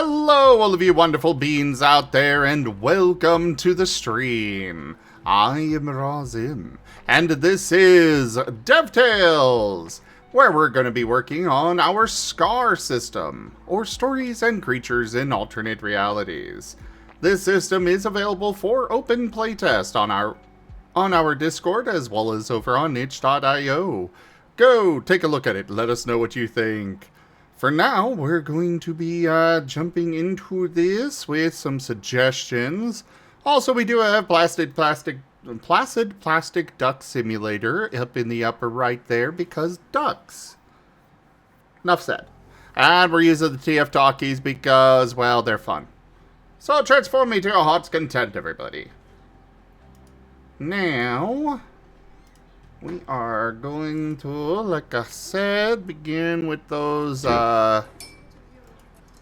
Hello, all of you wonderful beings out there, and welcome to the stream. I am Razim, and this is DevTales, where we're going to be working on our SCAR system, or Stories and Creatures in Alternate Realities. This system is available for open playtest on our Discord, as well as over on itch.io. Go take a look at it, let us know what you think. For now, we're going to be jumping into this with some suggestions. Also, we do have Placid Plastic Duck Simulator up in the upper right there, because ducks. Enough said. And we're using the TF talkies because, well, they're fun. So transform me to your heart's content, everybody. Now, we are going to, like I said, begin with those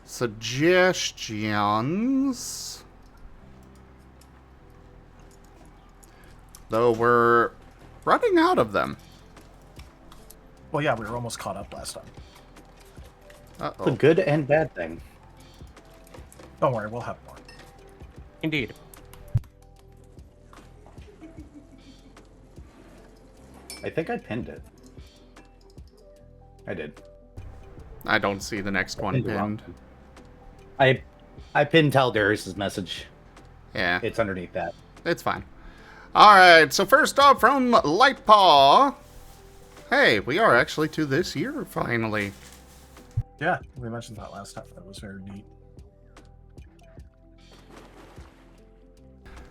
suggestions. Though we're running out of them. Well, yeah, we were almost caught up last time. Uh-oh. It's a good and bad thing. Don't worry, we'll have more. Indeed. I think I pinned it. I did. I don't see the next one pinned. I pinned Taldarius' message. Yeah. It's underneath that. It's fine. Alright, so first off from Lightpaw. Hey, we are actually to this year, finally. Yeah, we mentioned that last time. That was very neat.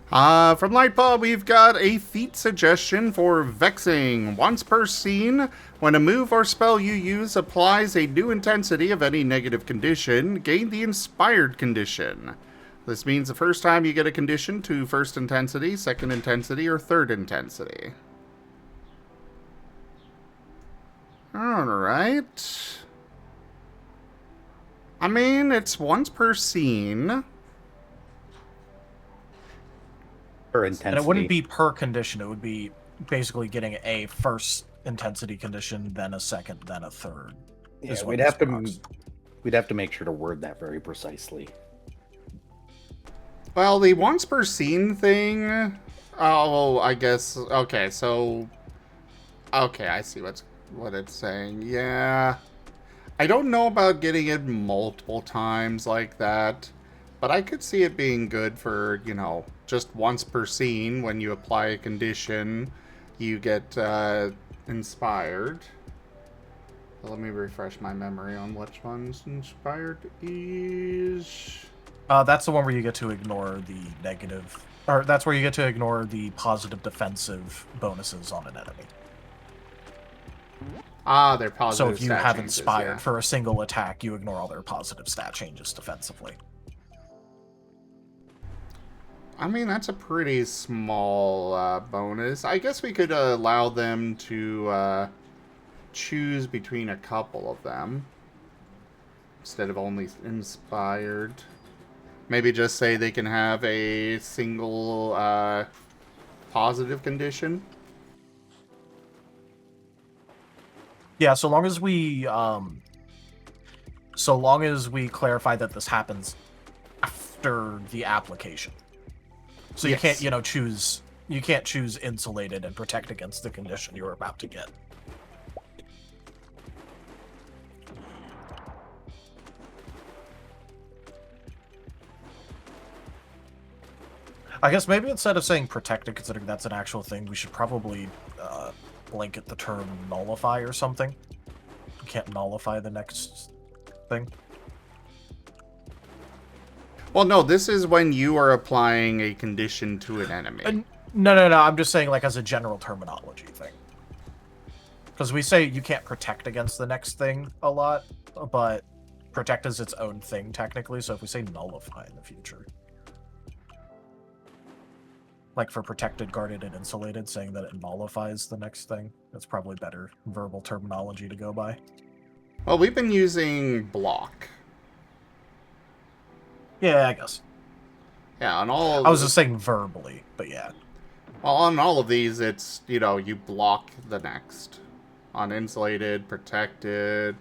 From Lightpaw, we've got a feat suggestion for Vexing. Once per scene, when a move or spell you use applies a new intensity of any negative condition, gain the inspired condition. This means the first time you get a condition to first intensity, second intensity, or third intensity. Alright. I mean, it's once per scene. Intensity. And it wouldn't be per condition. It would be basically getting a first intensity condition, then a second, then a third. Yeah, we'd have to make sure to word that very precisely. Well, the once per scene thing. Oh, I guess. Okay, so. Okay, I see what it's saying. Yeah, I don't know about getting it multiple times like that, but I could see it being good for, you know, just once per scene. When you apply a condition, you get inspired. Let me refresh my memory on which one's inspired is. That's the one where you get to ignore the negative, or that's where you get to ignore the positive defensive bonuses on an enemy. Ah, they're positive. So if you stat have changes, inspired yeah. for a single attack, you ignore all their positive stat changes defensively. I mean, that's a pretty small bonus. I guess we could allow them to choose between a couple of them instead of only inspired. Maybe just say they can have a single positive condition. Yeah, so long as we clarify that this happens after the application. So you can't, choose insulated and protect against the condition you're about to get. I guess maybe instead of saying protected, considering that's an actual thing, we should probably blanket the term nullify or something. You can't nullify the next thing. Well, no, this is when you are applying a condition to an enemy. No. I'm just saying, like, as a general terminology thing. Because we say you can't protect against the next thing a lot, but protect is its own thing, technically. So if we say nullify in the future. Like for protected, guarded, and insulated, saying that it nullifies the next thing. That's probably better verbal terminology to go by. Well, we've been using block. Yeah, I guess. Yeah, on all... I was just saying verbally, but yeah. Well, on all of these, it's, you block the next. On insulated, protected,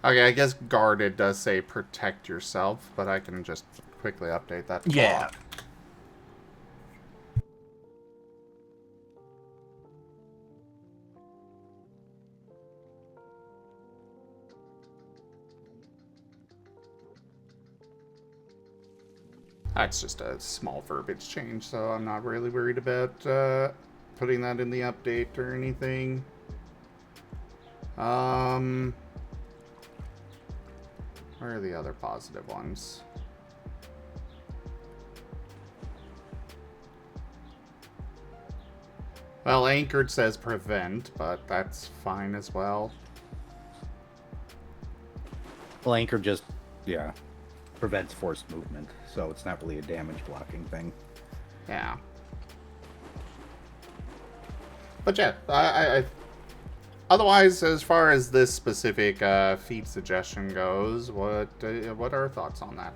Okay, I guess guarded does say protect yourself, but I can just quickly update that. Yeah. That's just a small verbiage change, so I'm not really worried about putting that in the update or anything. Where are the other positive ones? Well, anchored says prevent, but that's fine as well. Well, anchor just, yeah, prevents forced movement, so it's not really a damage blocking thing. Yeah. But yeah, I otherwise, as far as this specific feat suggestion goes, what are our thoughts on that?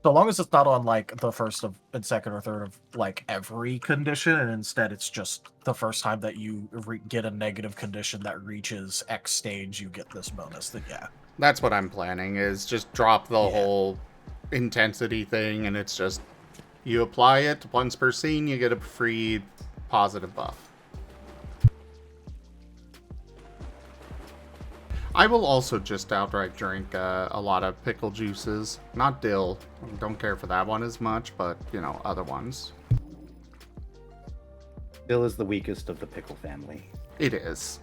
So long as it's not on like the first of and second or third of like every condition, and instead it's just the first time that you get a negative condition that reaches X stage, you get this bonus. Then yeah, That's what I'm planning, is just drop the whole intensity thing, and it's just you apply it once per scene, you get a free positive buff. I will also just outright drink a lot of pickle juices. Not dill. Don't care for that one as much, but, you know, other ones. Dill is the weakest of the pickle family. It is.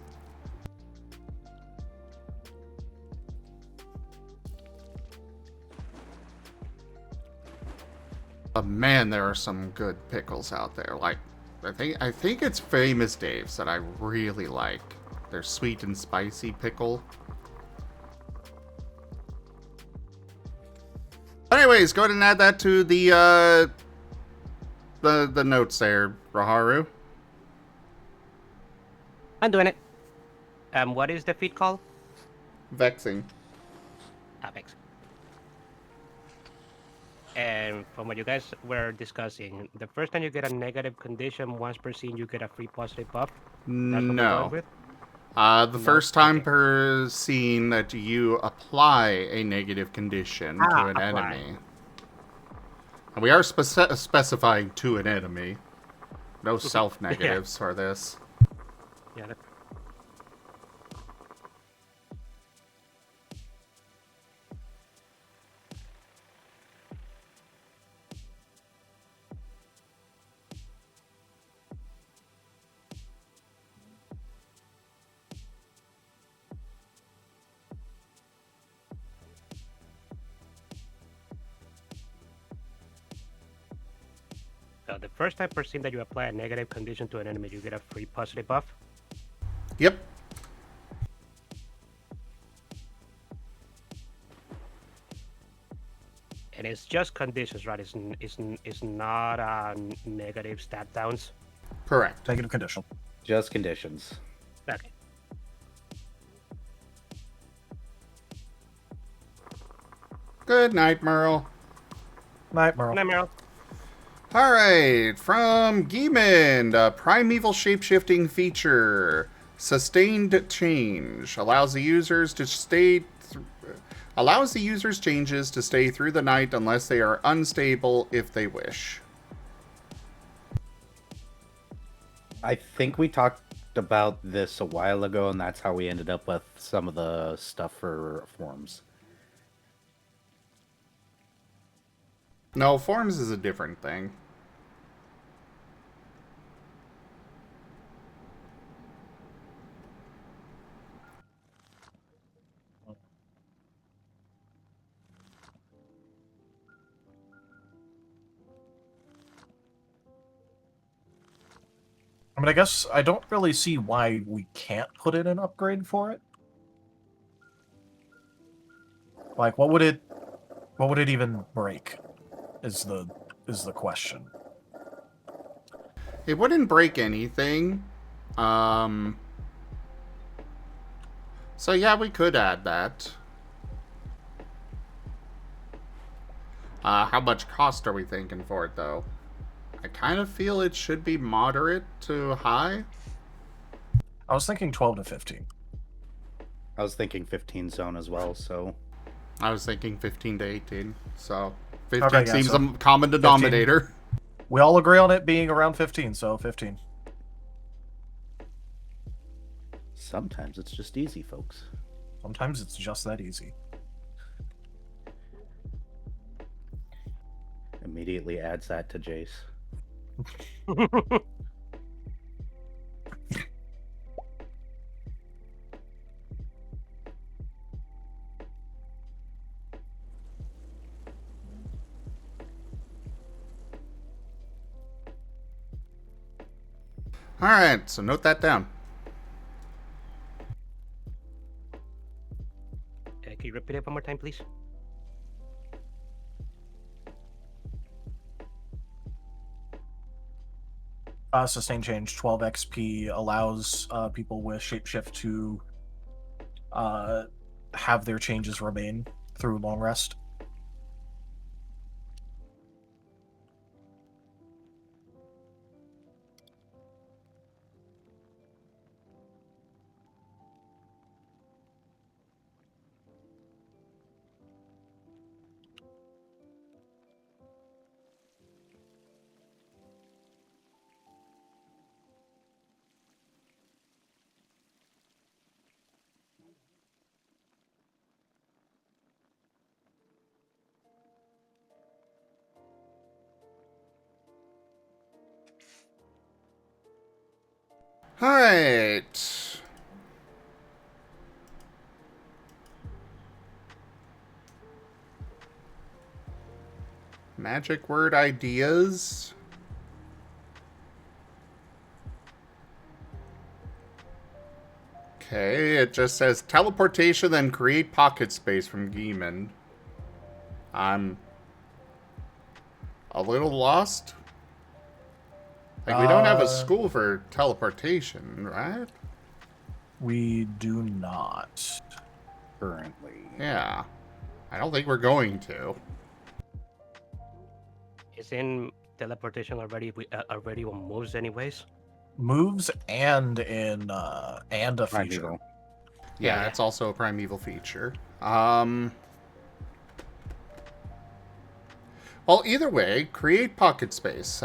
But man, there are some good pickles out there. Like, I think it's Famous Dave's that I really like. Their sweet and spicy pickle. Anyways, go ahead and add that to the notes there, Raharu. I'm doing it. What is the feat called? Vexing. Apex. And from what you guys were discussing, the first time you get a negative condition, once per scene, you get a free positive buff. That's what we're No. going with? The first time Okay. per scene that you apply a negative condition to an apply. enemy. And we are specifying to an enemy. No self-negatives for this. Yeah. So the first time per scene that you apply a negative condition to an enemy, you get a free positive buff. Yep. And it's just conditions, right? It's not negative stat downs. Correct. negative condition. Just conditions. Okay. Good night, Merle. Night, Merle. Good night, Meryl. Alright, from Geemond, a primeval shapeshifting feature. Sustained change. Allows the users changes to stay through the night unless they are unstable if they wish. I think we talked about this a while ago, and that's how we ended up with some of the stuff for forms. No, forms is a different thing. I mean, I guess I don't really see why we can't put in an upgrade for it. Like, what would it even break? Is the question. It wouldn't break anything. So yeah, we could add that. How much cost are we thinking for it, though? I kind of feel it should be moderate to high. I was thinking 12 to 15. I was thinking 15 zone as well, so... I was thinking 15 to 18, so 15 Okay, yeah, seems so a common denominator. We all agree on it being around 15, so 15. Sometimes it's just easy, folks. Sometimes it's just that easy. Immediately adds that to Jace. Alright, so note that down. Can you repeat it one more time, please? Sustain change 12 XP allows people with shapeshift to have their changes remain through long rest. Alright. Magic word ideas. Okay, it just says teleportation, then create pocket space from Geeman. I'm a little lost. Like, we don't have a school for teleportation, right? We do not. Currently. Yeah. I don't think we're going to. Isn't teleportation already on moves anyways? Moves and in and a feature. Primeval. Yeah, Yeah. it's also a primeval feature. Well, either way, create pocket space.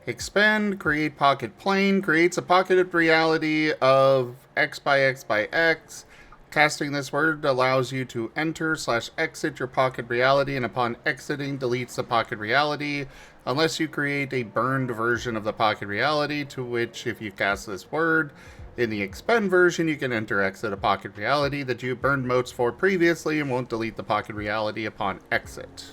Expand, create pocket plane, creates a pocketed reality of X by X by X. Casting this word allows you to enter/exit your pocket reality, and upon exiting, deletes the pocket reality, unless you create a burned version of the pocket reality, to which, if you cast this word, in the expend version, you can enter/exit a pocket reality that you burned motes for previously and won't delete the pocket reality upon exit.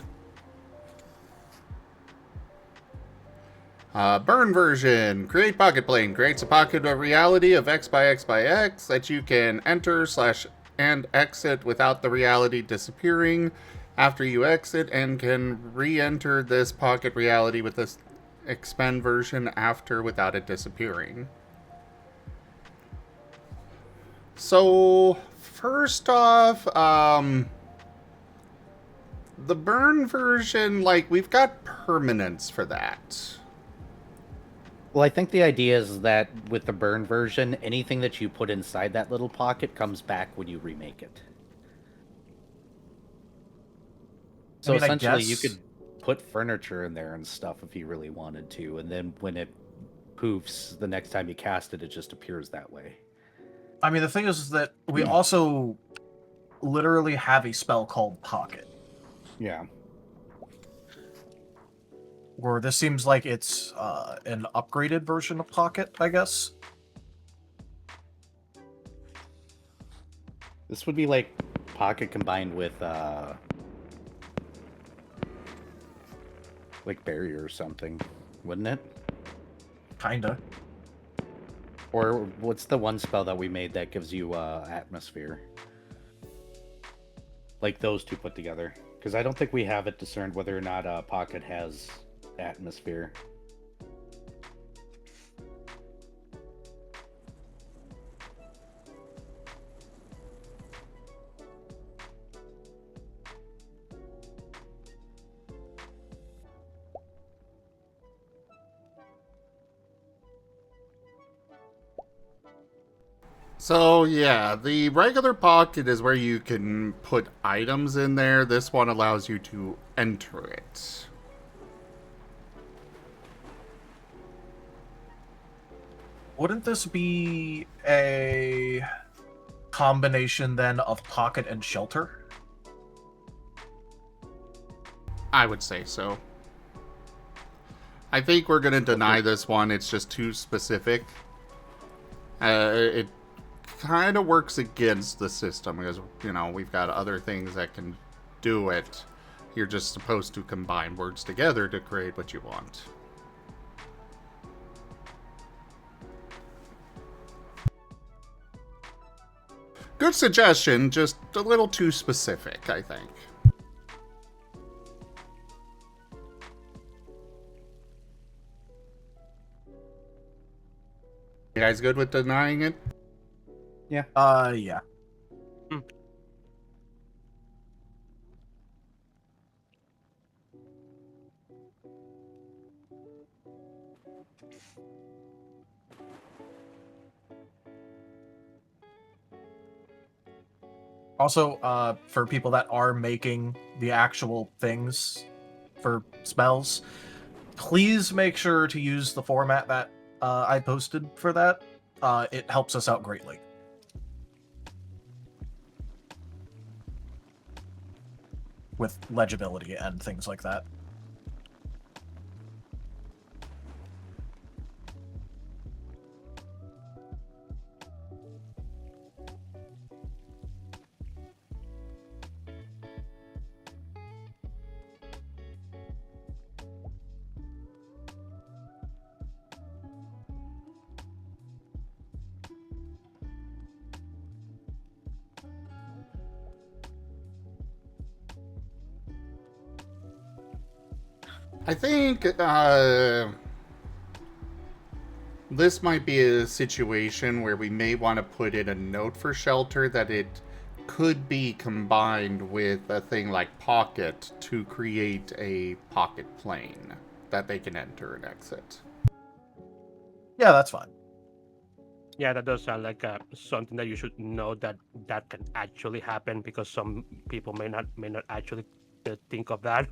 Burn version. Create pocket plane. Creates a pocket of reality of X by X by X that you can enter/and exit without the reality disappearing after you exit, and can re-enter this pocket reality with this expend version after without it disappearing. So, first off, the burn version, like, we've got permanence for that. Well, I think the idea is that with the burn version, anything that you put inside that little pocket comes back when you remake it. So essentially, you could put furniture in there and stuff if you really wanted to, and then when it poofs, the next time you cast it, it just appears that way. I mean, the thing is that we also literally have a spell called Pocket. Yeah. Or this seems like it's an upgraded version of Pocket, I guess. This would be like Pocket combined with like Barrier or something, wouldn't it? Kinda. Or what's the one spell that we made that gives you Atmosphere? Like those two put together. Because I don't think we have it discerned whether or not Pocket has Atmosphere. So, yeah, the regular pocket is where you can put items in there. This one allows you to enter it. Wouldn't this be a combination then of pocket and shelter? I would say so. I think we're going to deny this one. It's just too specific. It kind of works against the system because, you know, we've got other things that can do it. You're just supposed to combine words together to create what you want. Good suggestion, just a little too specific, I think. You guys good with denying it? Yeah. Yeah. Also, for people that are making the actual things for spells, please make sure to use the format that I posted for that. It helps us out greatly. With legibility and things like that. I think this might be a situation where we may want to put in a note for shelter that it could be combined with a thing like pocket to create a pocket plane that they can enter and exit. Yeah, that's fine. Yeah, that does sound like something that you should know that can actually happen, because some people may not actually think of that.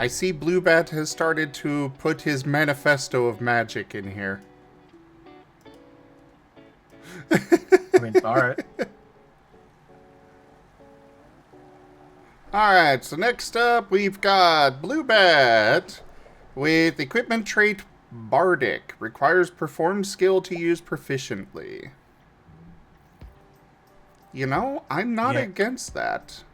I see Bluebat has started to put his manifesto of magic in here. I mean, alright. Alright, so next up we've got Bluebat with equipment trait Bardic. Requires performed skill to use proficiently. You know, I'm not against that.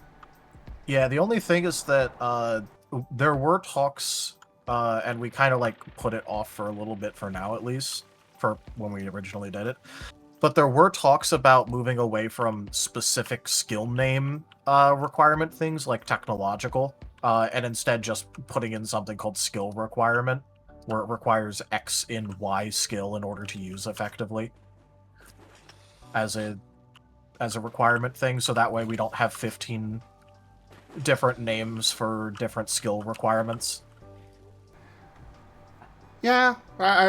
Yeah, the only thing is that there were talks, and we kind of like put it off for a little bit for now, at least, for when we originally did it. But there were talks about moving away from specific skill name requirement things like technological, and instead just putting in something called skill requirement, where it requires X in Y skill in order to use effectively as a requirement thing. So that way we don't have 15 different names for different skill requirements. Yeah,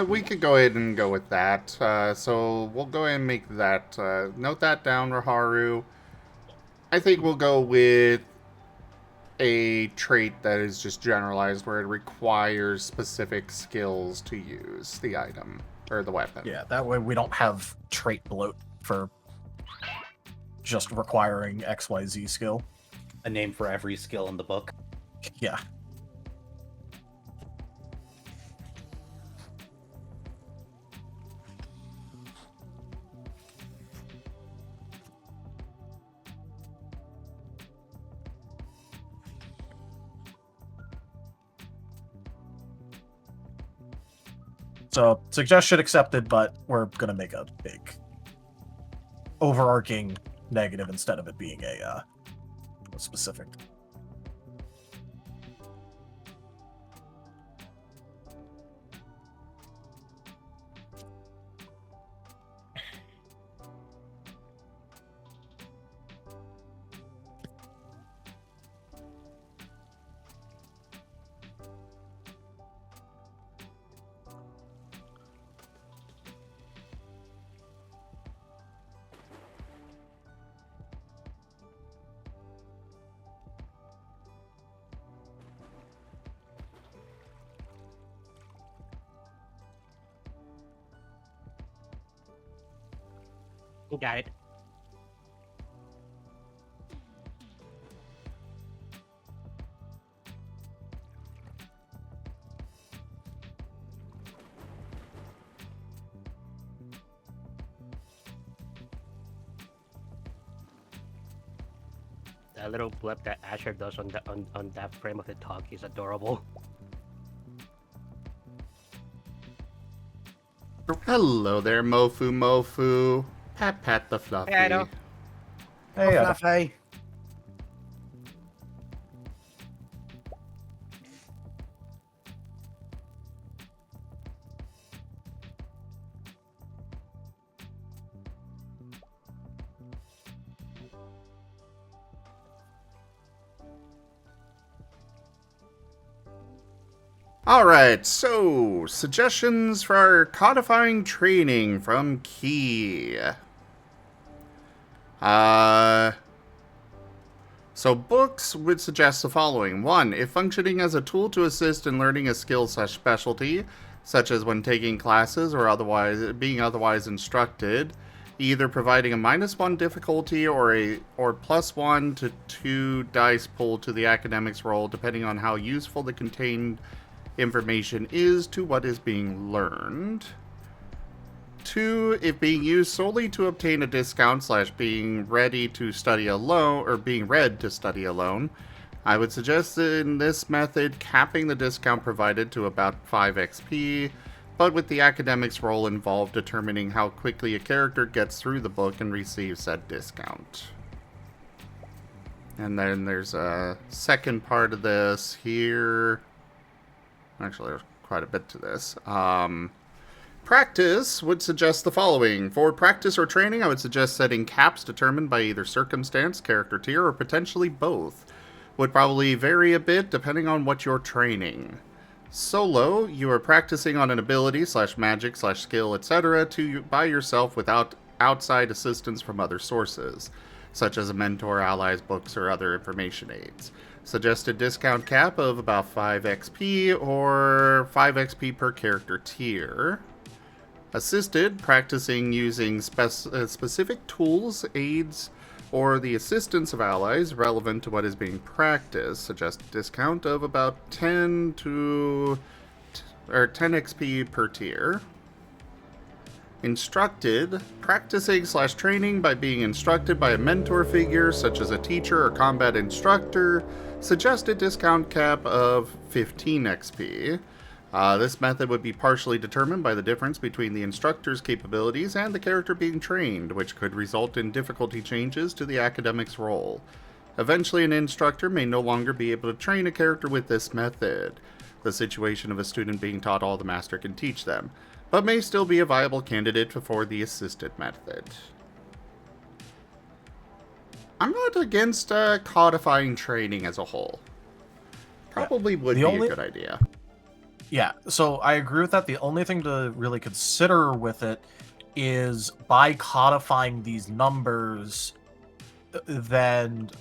we could go ahead and go with that. So we'll go ahead and make that. Note that down, Raharu. I think we'll go with a trait that is just generalized, where it requires specific skills to use the item or the weapon. Yeah, that way we don't have trait bloat for just requiring XYZ skill. A name for every skill in the book. Yeah. So, suggestion accepted, but we're gonna make a big overarching negative instead of it being a specific. Got it. That little blip that Asher does on that frame of the talk is adorable. Hello there, Mofu. Pat the Fluffy. Hey, Ido. Hey, Fluffy. Alright, so suggestions for our codifying training from Key. So books would suggest the following. 1. If functioning as a tool to assist in learning a skill/specialty, such as when taking classes or being otherwise instructed, either providing a -1 difficulty or +1 to 2 dice pool to the academics roll, depending on how useful the contained information is to what is being learned. 2. If being used solely to obtain a discount / being ready to study alone, or being read to study alone, I would suggest in this method capping the discount provided to about 5 XP, but with the academics role involved determining how quickly a character gets through the book and receives said discount. And then there's a second part of this here. Actually, there's quite a bit to this. Practice would suggest the following. For practice or training, I would suggest setting caps determined by either circumstance, character tier, or potentially both. Would probably vary a bit depending on what you're training. Solo, you are practicing on an ability / magic / skill, etc. by yourself without outside assistance from other sources, such as a mentor, allies, books, or other information aids. Suggested discount cap of about 5 XP or 5 XP per character tier. Assisted, practicing using specific tools, aids, or the assistance of allies relevant to what is being practiced. Suggested discount of about 10 XP per tier. Instructed, practicing / training by being instructed by a mentor figure, such as a teacher or combat instructor. Suggested discount cap of 15 XP. This method would be partially determined by the difference between the instructor's capabilities and the character being trained, which could result in difficulty changes to the academics role. Eventually, an instructor may no longer be able to train a character with this method, the situation of a student being taught all the master can teach them, but may still be a viable candidate for the assisted method. I'm not against codifying training as a whole. Probably would be a good idea. Yeah, so I agree with that. The only thing to really consider with it is by codifying these numbers, then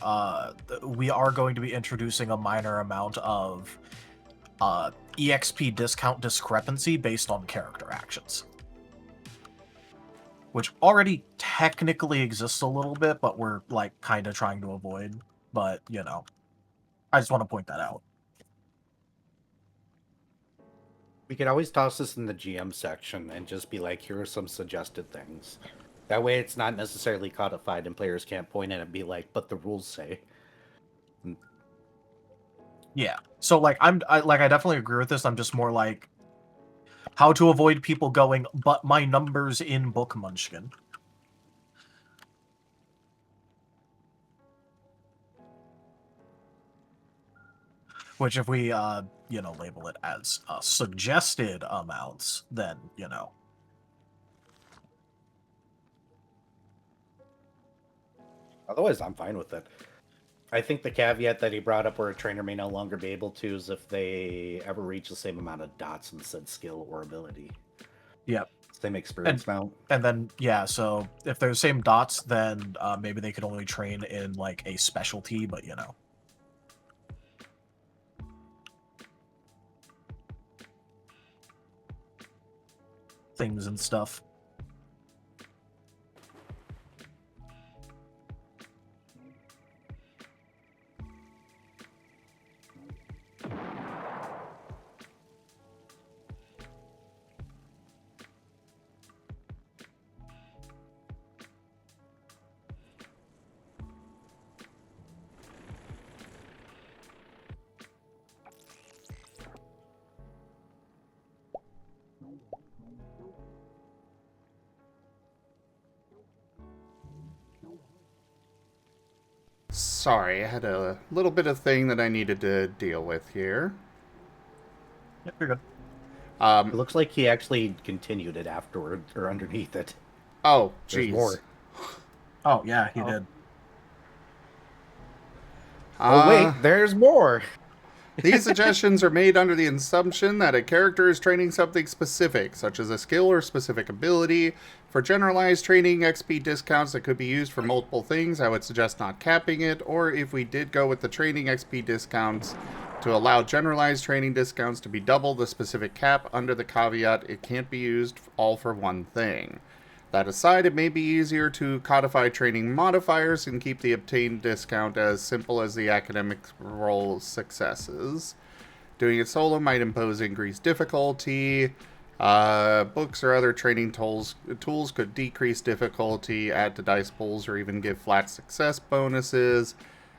we are going to be introducing a minor amount of EXP discount discrepancy based on character actions. Which already technically exists a little bit, but we're like kind of trying to avoid. But, you know, I just want to point that out. We could always toss this in the GM section and just be like, here are some suggested things. That way it's not necessarily codified and players can't point in and be like, but the rules say. Yeah. So like I definitely agree with this. I'm just more like how to avoid people going, but my numbers in Book Munchkin. Which if we, label it as suggested amounts, then, Otherwise, I'm fine with it. I think the caveat that he brought up where a trainer may no longer be able to is if they ever reach the same amount of dots in said skill or ability. Yep. Same experience mount. And then, yeah, so if they're the same dots, then maybe they could only train in, like, a specialty, but, things and stuff. Sorry, I had a little bit of thing that I needed to deal with here. Yep, you're good. It looks like he actually continued it afterward, or underneath it. Oh, There's jeez. more. Oh, yeah, he did. Oh, wait, there's more! These suggestions are made under the assumption that a character is training something specific, such as a skill or specific ability. For generalized training XP discounts that could be used for multiple things, I would suggest not capping it, or if we did go with the training XP discounts, to allow generalized training discounts to be double the specific cap under the caveat it can't be used all for one thing. That aside, it may be easier to codify training modifiers and keep the obtained discount as simple as the academic role successes. Doing it solo might impose increased difficulty. Books or other training tools could decrease difficulty, add to dice pools, or even give flat success bonuses.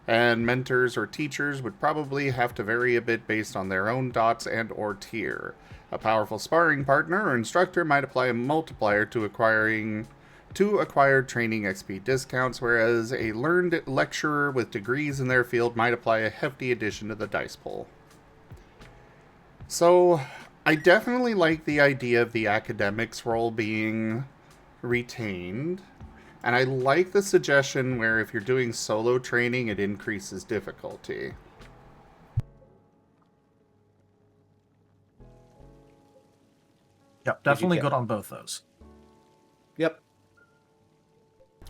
And mentors or teachers would probably have to vary a bit based on their own dots and or tier. A powerful sparring partner or instructor might apply a multiplier to acquired training XP discounts, whereas a learned lecturer with degrees in their field might apply a hefty addition to the dice pool. So, I definitely like the idea of the academics role being retained, and I like the suggestion where if you're doing solo training, it increases difficulty. Yep, definitely good on both those. Yep.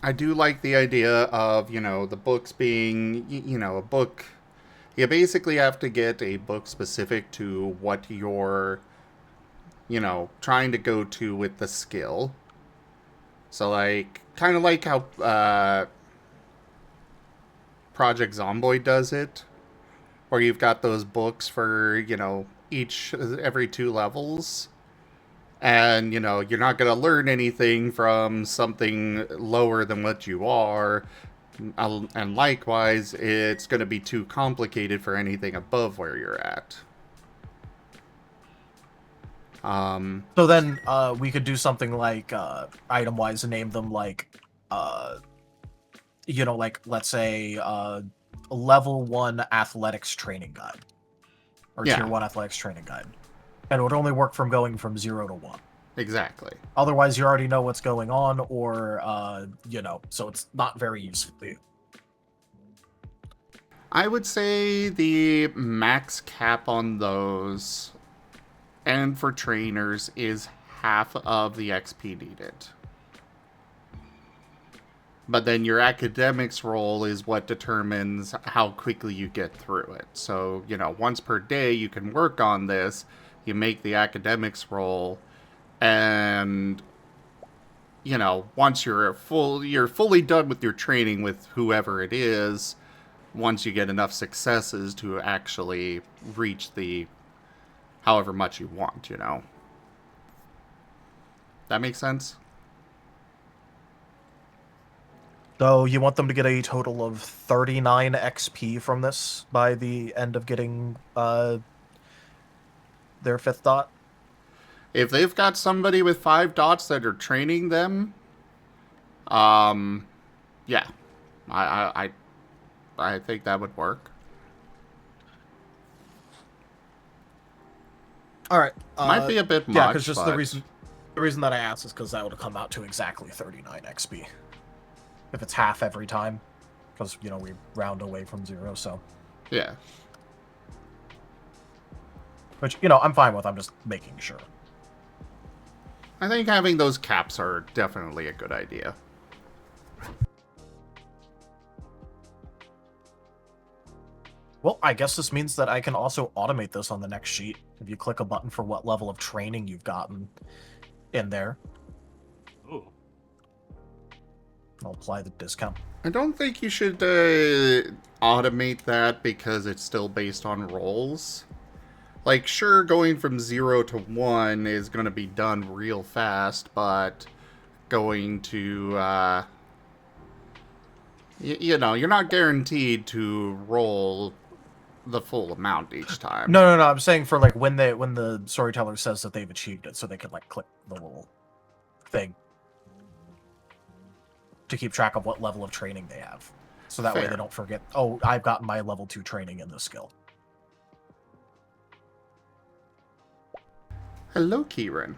I do like the idea of, the books being, a book. You basically have to get a book specific to what you're, trying to go to with the skill. So, kind of like how Project Zomboid does it, where you've got those books for, every 2 levels. And, you're not going to learn anything from something lower than what you are. And likewise, it's going to be too complicated for anything above where you're at. So then we could do something like item-wise name them like, let's say level 1 athletics training guide. Or tier 1 athletics training guide. And it would only work from going from 0 to 1. Exactly. Otherwise, you already know what's going on, or, so it's not very useful to you. I would say the max cap on those, and for trainers, is half of the XP needed. But then your academics role is what determines how quickly you get through it. So, once per day you can work on this, you make the academics roll, and once you're fully done with your training with whoever it is, once you get enough successes to actually reach the however much you want, That makes sense? So you want them to get a total of 39 XP from this by the end of getting their 5th dot? If they've got somebody with 5 dots that are training them, yeah, I think that would work. All right. Might be a bit much. Yeah, because just but... the reason that I asked is because that would come out to exactly 39 XP. If it's half every time, because we round away from 0, so. Yeah. Which I'm fine with. I'm just making sure. I think having those caps are definitely a good idea. Well, I guess this means that I can also automate this on the next sheet. If you click a button for what level of training you've gotten in there, Ooh. I'll apply the discount. I don't think you should automate that because it's still based on rolls. Like, sure, going from 0 to 1 is going to be done real fast, but going to, you're not guaranteed to roll the full amount each time. No. I'm saying for when the storyteller says that they've achieved it, so they can click the little thing to keep track of what level of training they have, so that way Fair. they don't forget. Oh, I've gotten my level 2 training in this skill. Hello, Kieran.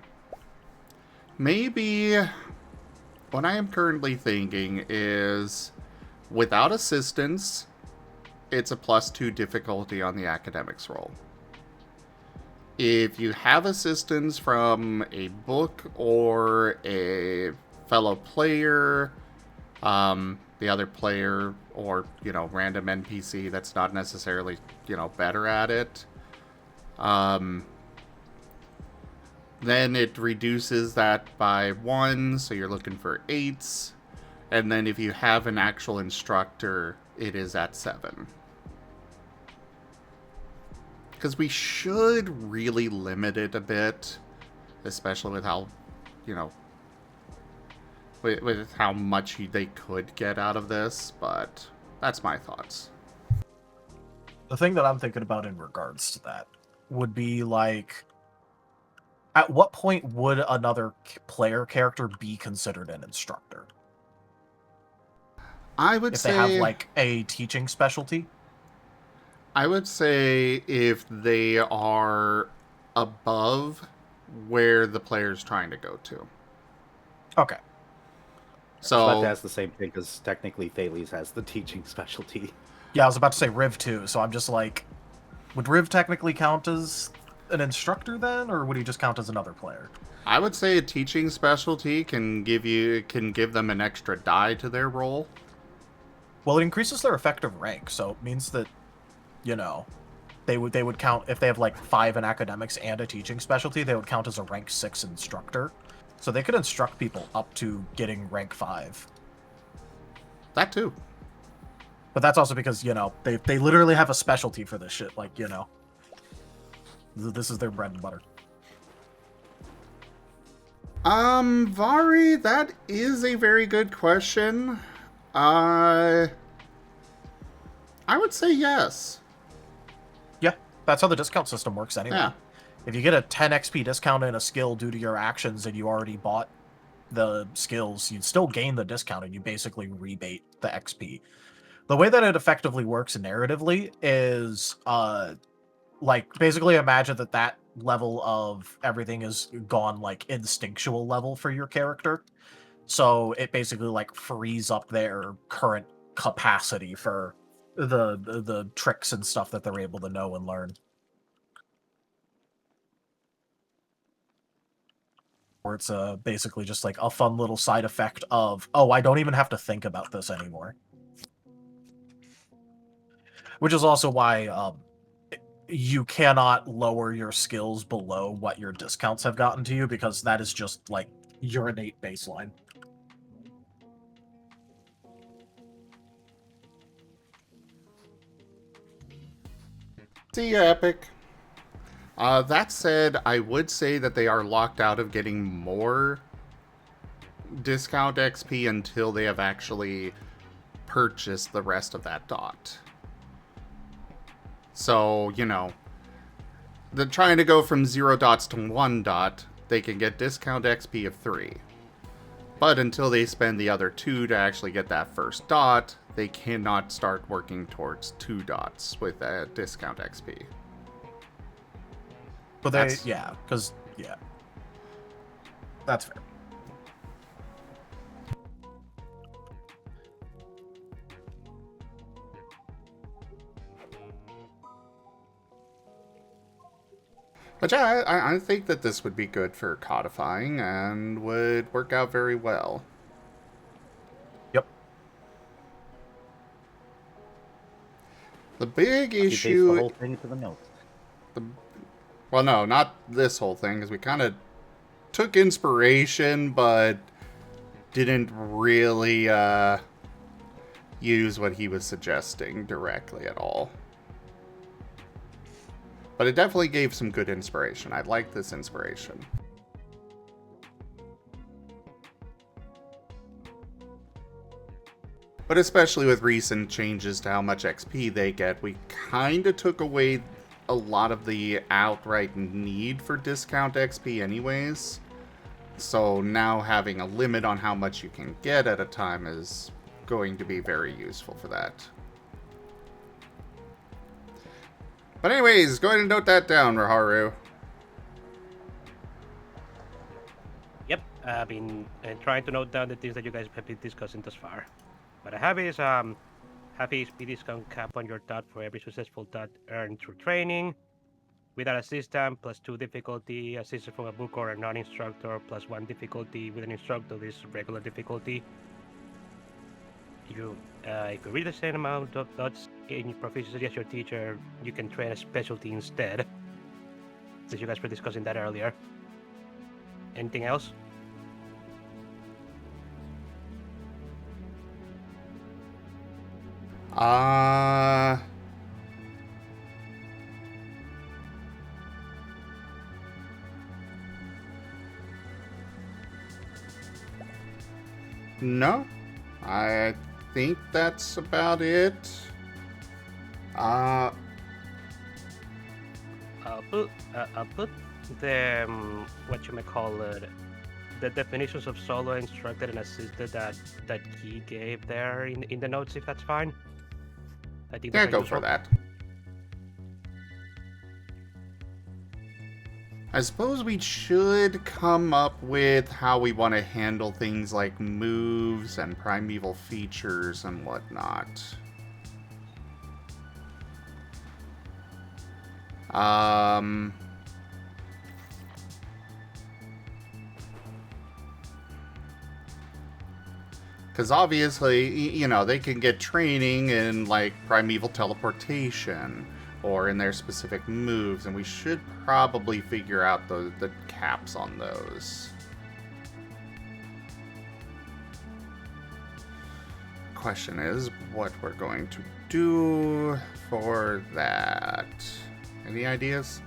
Maybe what I am currently thinking is, without assistance, it's a +2 difficulty on the academics roll. If you have assistance from a book or a fellow player, the other player, or, random NPC that's not necessarily, better at it, then it reduces that by 1, so you're looking for 8s. And then if you have an actual instructor, it is at 7. Because we should really limit it a bit, especially with how, with how much they could get out of this, but that's my thoughts. The thing that I'm thinking about in regards to that would be at what point would another player character be considered an instructor? I would say they have a teaching specialty. I would say if they are above where the player's trying to go to. Okay. But that's the same thing, because technically Thales has the teaching specialty. Yeah, I was about to say Riv too, so I'm just would Riv technically count as an instructor then, or would he just count as another player? I would say a teaching specialty can give them an extra die to their roll. Well, it increases their effective rank, so it means that they would count if they have 5 in academics and a teaching specialty, they would count as a rank 6 instructor. So they could instruct people up to getting rank 5. That too. But that's also because, they literally have a specialty for this shit. This is their bread and butter. Vari, that is a very good question. I would say yes. Yeah, that's how the discount system works anyway. Yeah. If you get a 10 XP discount in a skill due to your actions and you already bought the skills, you'd still gain the discount and you basically rebate the XP. The way that it effectively works narratively is, basically imagine that level of everything is gone, instinctual level for your character. So it basically, frees up their current capacity for the tricks and stuff that they're able to know and learn. Or it's basically just a fun little side effect of, oh, I don't even have to think about this anymore. Which is also why you cannot lower your skills below what your discounts have gotten to you, because that is just your innate baseline. See ya, Epic. That said, I would say that they are locked out of getting more discount XP until they have actually purchased the rest of that dot. So, they're trying to go from 0 dots to 1 dot, they can get discount XP of 3. But until they spend the other 2 to actually get that first dot, they cannot start working towards 2 dots with that discount XP. But That's- because that's fair. But yeah, I think that this would be good for codifying and would work out very well. Yep. The big You paste the issue... whole thing to the notes. Well, no, not this whole thing, because we kind of took inspiration, but didn't really use what he was suggesting directly at all. But it definitely gave some good inspiration. I like this inspiration. But especially with recent changes to how much XP they get, we kind of took away a lot of the outright need for discount XP anyways. So now having a limit on how much you can get at a time is going to be very useful for that. But anyways, go ahead and note that down, Raharu. Yep, I've been trying to note down the things that you guys have been discussing thus far. What I have is half HP discount cap on your dot for every successful dot earned through training. Without assistant, +2 difficulty. Assistant from a book or a non-instructor, +1 difficulty. With an instructor, this is regular difficulty. If you read the same amount of dots in proficiency as your teacher, you can train a specialty instead. Since you guys were discussing that earlier. Anything else? No. I think that's about it. I'll put the the definitions of solo, instructed, and assisted that he gave there in the notes, if that's fine. I think Yeah, that's go useful. for that. I suppose we should come up with how we want to handle things like moves and primeval features and whatnot. Because obviously, you know, they can get training in, like, primeval teleportation or in their specific moves, and we should probably figure out the caps on those. Question is what we're going to do for that. Any ideas?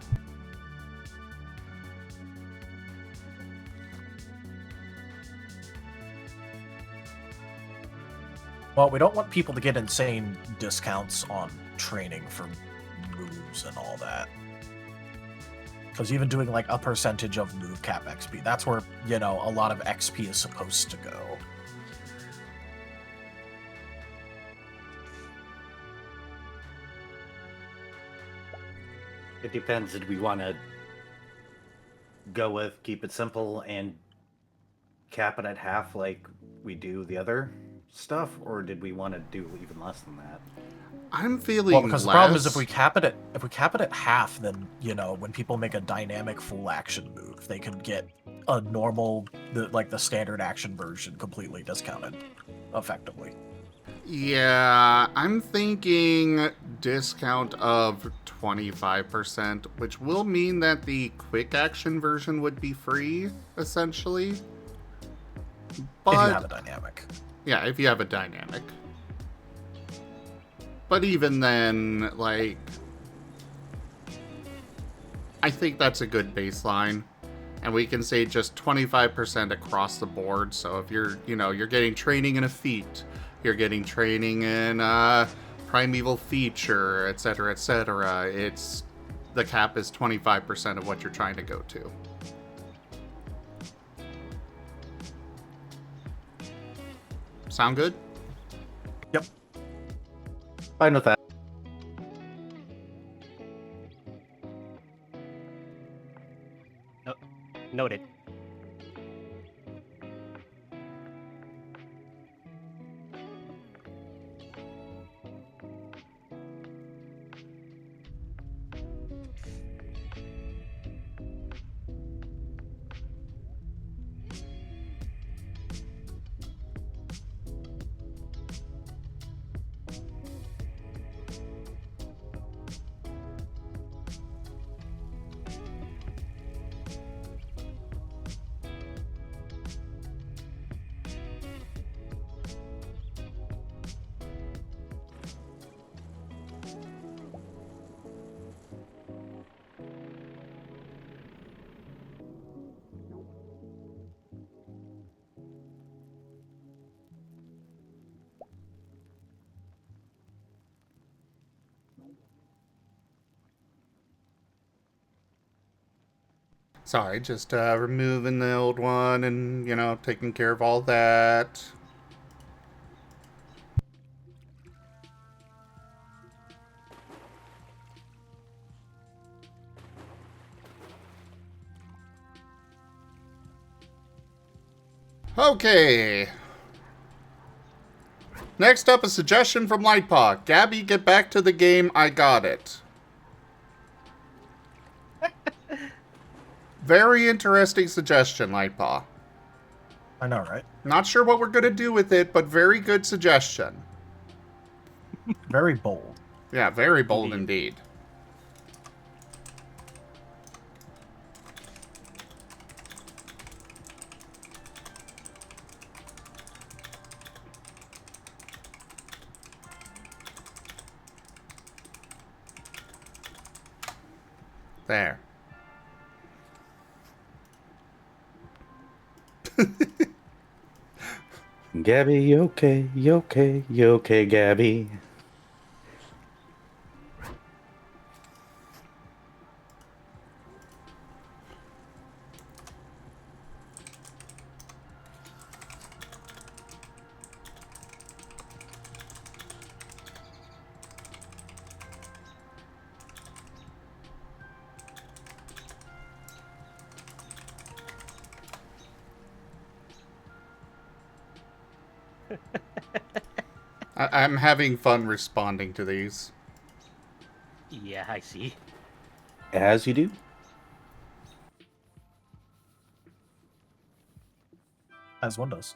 Well, we don't want people to get insane discounts on training for moves and all that. Because even doing like a percentage of move cap XP, that's where, you know, a lot of XP is supposed to go. It depends. Did we want to go with keep it simple and cap it at half like we do the other stuff, or did we want to do even less than that? I'm feeling Well, because less... the problem is if we cap it at half, then, you know, when people make a dynamic full action move, they can get a normal, the standard action version completely discounted, effectively. Yeah, I'm thinking discount of 25%, which will mean that the quick action version would be free, essentially. But, If you have a dynamic. yeah, if you have a dynamic. But even then, like, I think that's a good baseline. And we can say just 25% across the board. So if you're, you know, you're getting training in a feat, you're getting training in a primeval feature, etc., etc., it's, the cap is 25% of what you're trying to go to. Sound good? Yep. Fine with that. Noted. Sorry, just removing the old one and, taking care of all that. Okay. Next up, a suggestion from Lightpaw. Gabby, get back to the game. I got it. Very interesting suggestion, Lightpaw. I know, right? Not sure what we're going to do with it, but very good suggestion. Very bold. Yeah, very bold indeed. There. Gabby, you okay? You okay? You okay, Gabby? I'm having fun responding to these. Yeah, I see. As you do. As one does.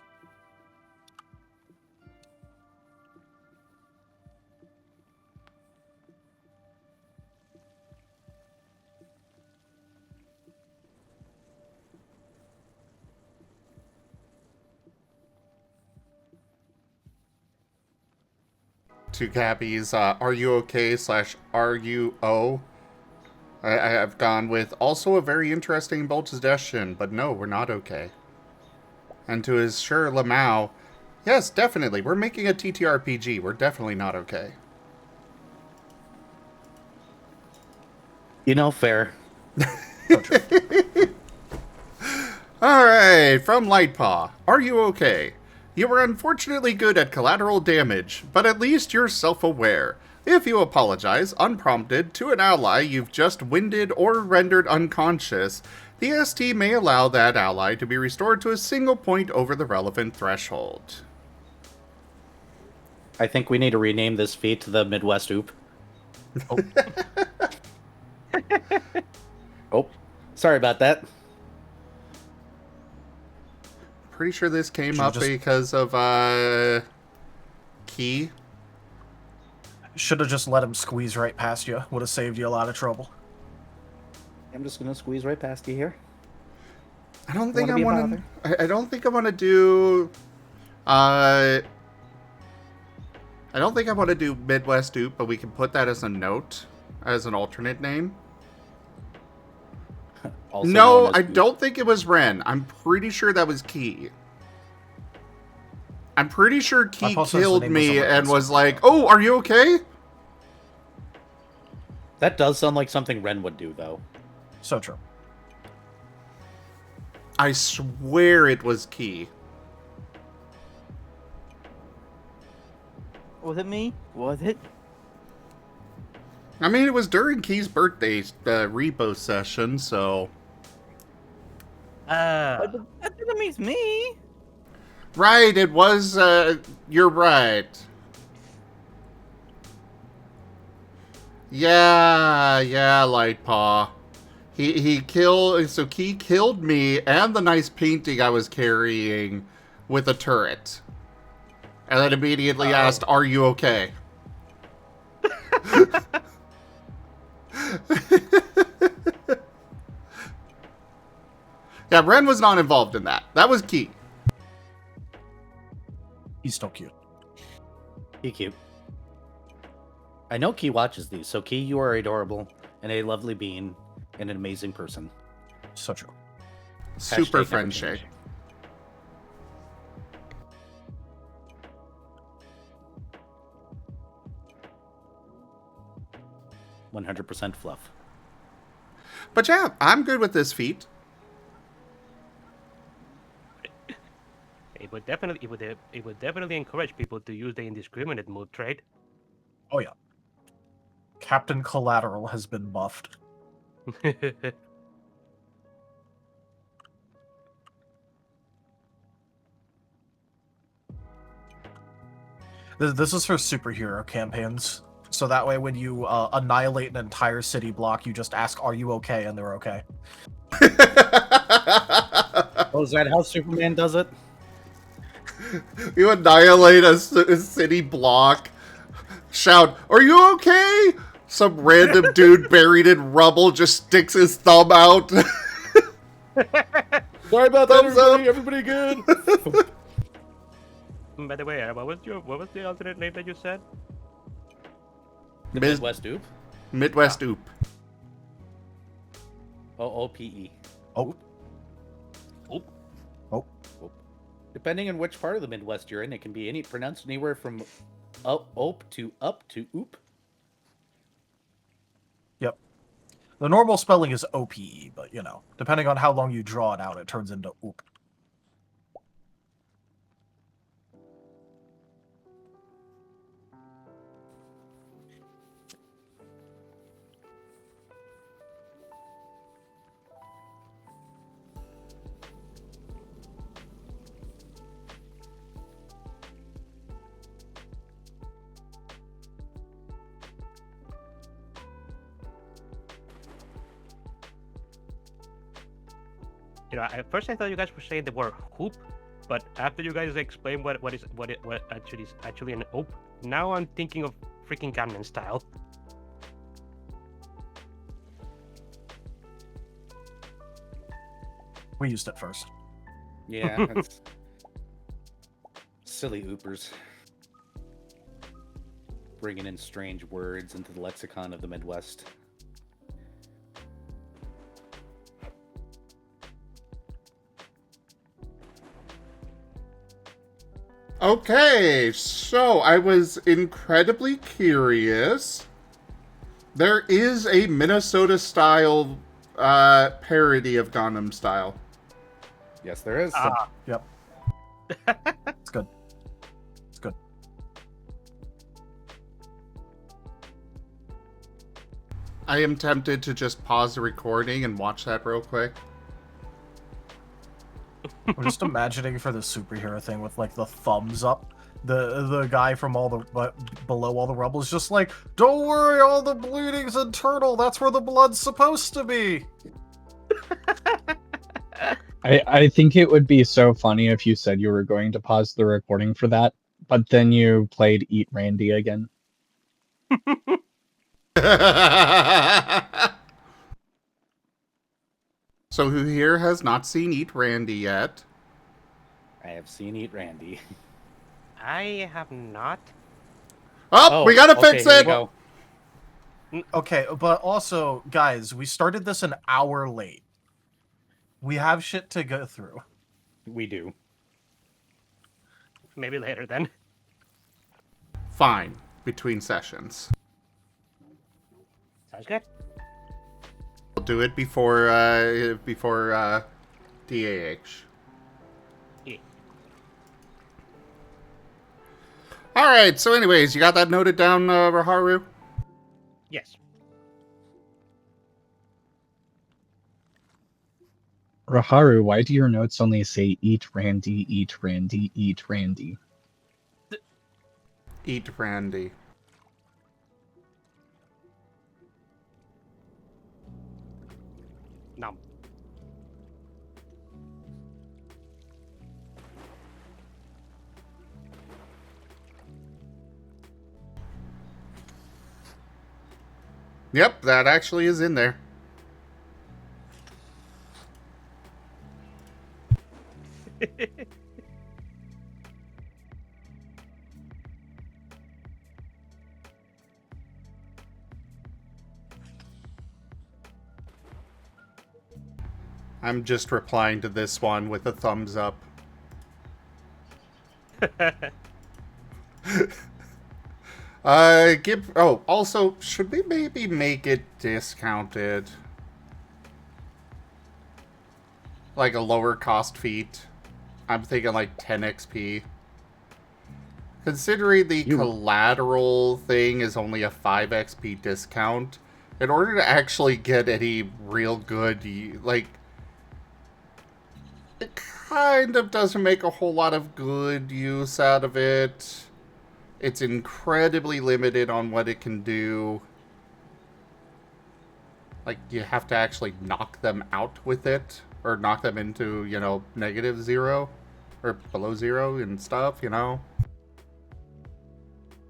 To Gabby's are you okay / RUO. I have gone with also a very interesting bold suggestion, but no, we're not okay. And to his Sure Lamau, yes, definitely, we're making a TTRPG. We're definitely not okay. Fair. Alright, from Lightpaw. Are you okay? You were unfortunately good at collateral damage, but at least you're self-aware. If you apologize unprompted to an ally you've just winded or rendered unconscious, the ST may allow that ally to be restored to a single point over the relevant threshold. I think we need to rename this feat to the Midwest Oop. Oh. Oh, sorry about that. Pretty sure this came Should've up just- because of, Key. Should have just let him squeeze right past you. Would have saved you a lot of trouble. I'm just gonna squeeze right past you here. I don't think I Wanna be a want to. I don't think I want to do. I don't think I want to do Midwest Oop, but we can put that as a note, as an alternate name. Also No, known as I Oop. don't think it was Ren. I'm pretty sure that was Key. I'm pretty sure Key thought the killed name was me someone and else. was like, "Oh, are you okay?" That does sound like something Ren would do, though. So true. I swear it was Key. Was it me? Was it? I mean, it was during Key's birthday, Rebo session, so Ah, That doesn't mean me. Right, it was, you're right. Yeah, Lightpaw. He killed me and the nice painting I was carrying with a turret. And then immediately asked, "Are you okay?" Yeah, Ren was not involved in that. That was Key. He's still cute. Key cute. I know Key watches these, so Key, you are adorable and a lovely being and an amazing person. So true. Super Hashtag friend never shake. change. 100% fluff. But yeah, I'm good with this feat. it would definitely encourage people to use the indiscriminate move trait. Oh yeah. Captain Collateral has been buffed. This is for superhero campaigns. So that way when you annihilate an entire city block, you just ask, "Are you okay?" and they're okay. Oh, is that how Superman does it? You annihilate a city block. Shout, "Are you okay?" Some random dude buried in rubble just sticks his thumb out. Sorry about that, everybody good? By the way, what was the alternate name that you said? The Midwest Oop? Midwest Oop. OOPE. Oh. Oop. Oh. Depending on which part of the Midwest you're in, it can be pronounced anywhere from ope to up to oop. Yep. The normal spelling is OPE, but you know, depending on how long you draw it out, it turns into oop. You know, at first I thought you guys were saying the word hoop, but after you guys explain what actually is actually an oop, now I'm thinking of freaking Gangnam Style. We used it first. Yeah, that's silly oopers. Bringing in strange words into the lexicon of the Midwest. Okay, so I was incredibly curious. There is a Minnesota-style parody of Gangnam Style. Yes, there is. Yep. It's good. It's good. I am tempted to just pause the recording and watch that real quick. I'm just imagining for the superhero thing with like the thumbs up. The guy from all the below all the rubble is just like, "Don't worry, all the bleeding's internal. That's where the blood's supposed to be." I think it would be so funny if you said you were going to pause the recording for that, but then you played Eat Randy again. So who here has not seen Eat Randy yet? I have seen Eat Randy. I have not. Oh, we gotta fix here we it! go. Okay, but also, guys, we started this an hour late. We have shit to go through. We do. Maybe later then. Fine, between sessions. Sounds good. I'll do it before DAH. Yeah. Alright, so anyways, you got that noted down, Raharu? Yes. Raharu, why do your notes only say eat Randy, eat Randy, eat Randy? Eat Randy. Nom. Yep, that actually is in there. I'm just replying to this one with a thumbs up. Also, should we maybe make it discounted? Like a lower cost feat? I'm thinking like 10 XP. Considering the collateral thing is only a 5 XP discount, in order to actually get any real good, like, it kind of doesn't make a whole lot of good use out of it. It's incredibly limited on what it can do. Like, you have to actually knock them out with it, or knock them into, you know, -0, or below 0 and stuff, you know?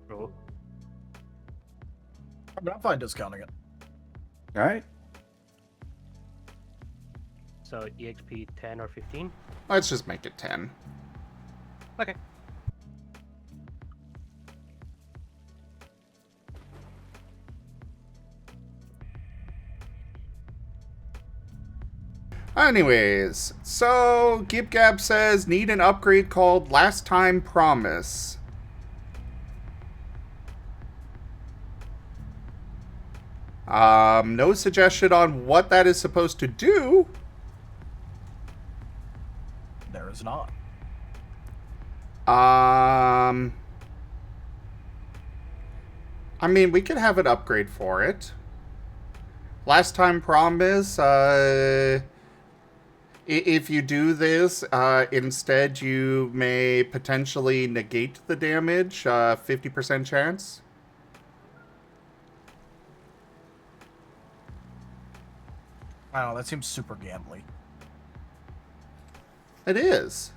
Cool. I mean, I'm fine discounting it. All right. So EXP 10 or 15? Let's just make it 10. Okay. Anyways, so GibGab says need an upgrade called Last Time Promise. No suggestion on what that is supposed to do. There is not. I mean, we could have an upgrade for it. Last Time Promise, if you do this, instead you may potentially negate the damage, 50% chance. I don't know, that seems super gambly. It is.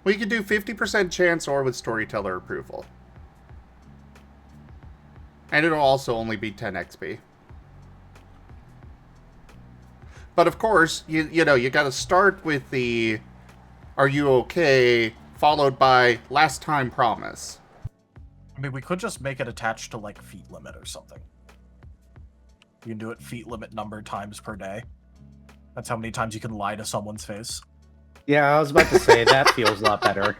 We could do 50% chance or with storyteller approval. And it'll also only be 10 XP. But of course, you know, you gotta start with the "Are you okay?" followed by "Last Time Promise." I mean, we could just make it attached to, like, feet limit or something. You can do it feet limit number times per day. That's how many times you can lie to someone's face. Yeah, I was about to say that feels a lot better.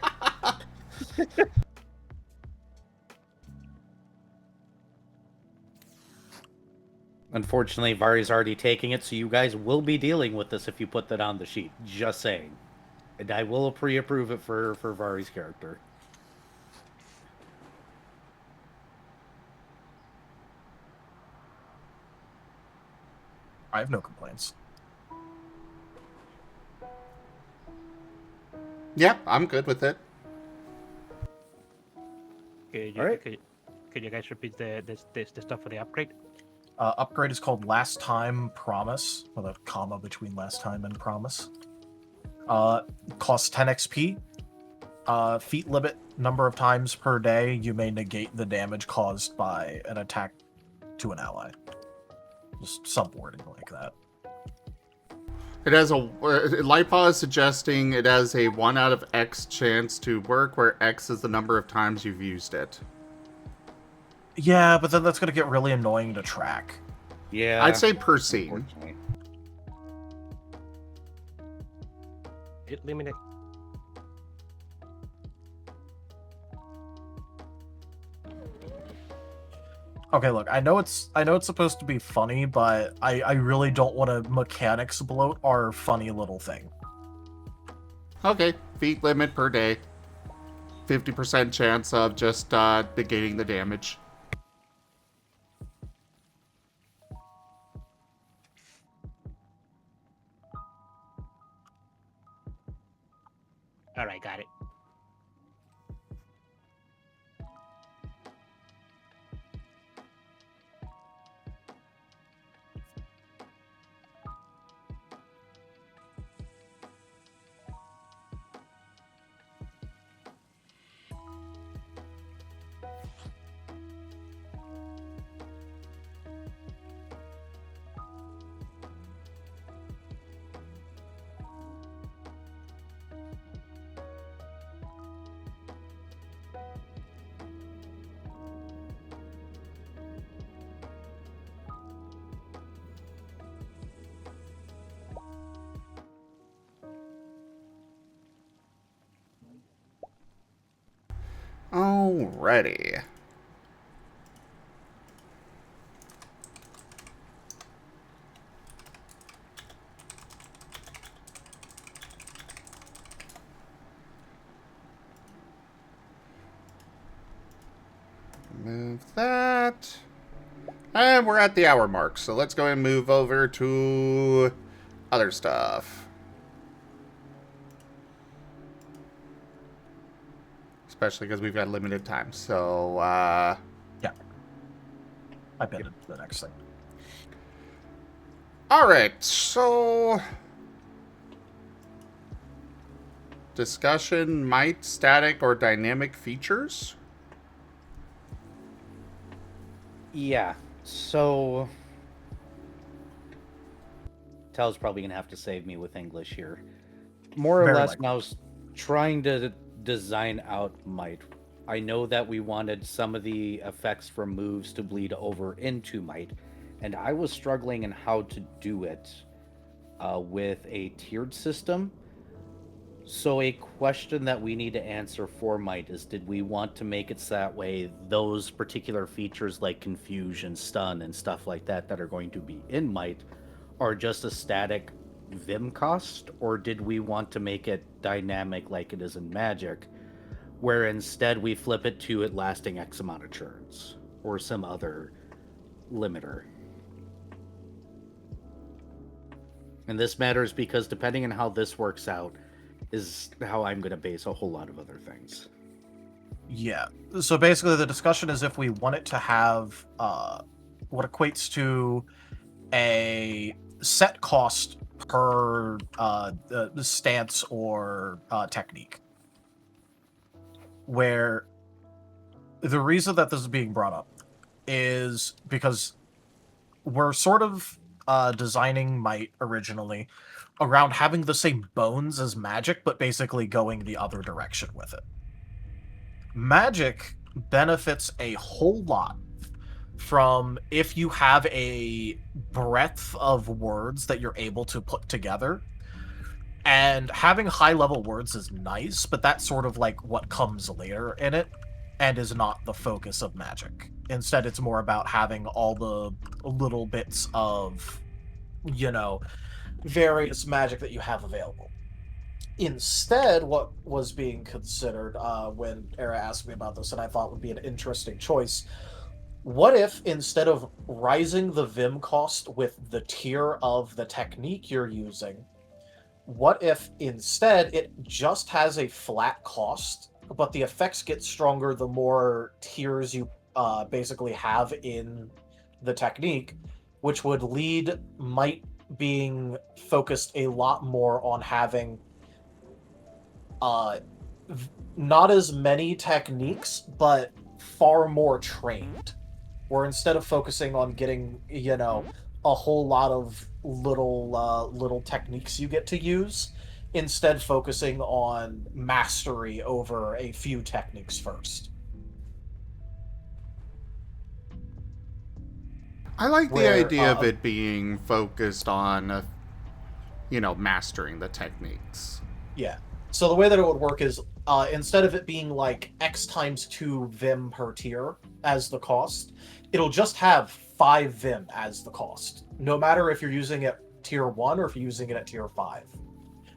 Unfortunately, Vari's already taking it, so you guys will be dealing with this if you put that on the sheet. Just saying. And I will pre-approve it for Vari's character. I have no complaints. Yep, I'm good with it. Could All right. you guys repeat the stuff for the upgrade? Upgrade is called Last Time Promise, with a comma between Last Time and Promise. Costs 10 XP. Feet limit number of times per day. You may negate the damage caused by an attack to an ally. Just some wording like that. It has a Lipa is suggesting it has a 1 out of X chance to work, where X is the number of times you've used it. Yeah, but then that's gonna get really annoying to track. Yeah. I'd say per scene. Unfortunately. Eliminate. Okay, look, I know it's supposed to be funny, but I really don't want to mechanics bloat our funny little thing. Okay, feet limit per day. 50% chance of just negating the damage. Alrighty. Move that. And we're at the hour mark, so let's go and move over to other stuff. Especially because we've got limited time. So, Yeah. I've been to the next thing. alright, so... Discussion, might, static, or dynamic features? Yeah, so... Tel's probably going to have to save me with English here. More or Very less, likely. when I was trying to design out might, I know that we wanted some of the effects from moves to bleed over into might, and I was struggling in how to do it with a tiered system. So a question that we need to answer for might is, did we want to make it so that way those particular features like confusion, stun, and stuff like that that are going to be in might are just a static Vim cost, or did we want to make it dynamic like it is in Magic, where instead we flip it to it lasting X amount of turns, or some other limiter? And this matters because depending on how this works out is how I'm going to base a whole lot of other things. Yeah. So basically, the discussion is if we want it to have what equates to a set cost per stance or technique. Where the reason that this is being brought up is because we're sort of designing might originally around having the same bones as Magic, but basically going the other direction with it. Magic benefits a whole lot from if you have a breadth of words that you're able to put together. And having high-level words is nice, but that's sort of like what comes later in it, and is not the focus of Magic. Instead, it's more about having all the little bits of, various magic that you have available. Instead, what was being considered when Era asked me about this, and I thought would be an interesting choice, what if instead of rising the Vim cost with the tier of the technique you're using, what if instead it just has a flat cost, but the effects get stronger the more tiers you basically have in the technique, which would lead might being focused a lot more on having not as many techniques, but far more trained. Where instead of focusing on getting, a whole lot of little techniques you get to use, instead focusing on mastery over a few techniques first. I like the Where, idea of it being focused on, mastering the techniques. Yeah. So the way that it would work is instead of it being like X times 2 Vim per tier as the cost, it'll just have 5 Vim as the cost. No matter if you're using it tier 1 or if you're using it at tier 5.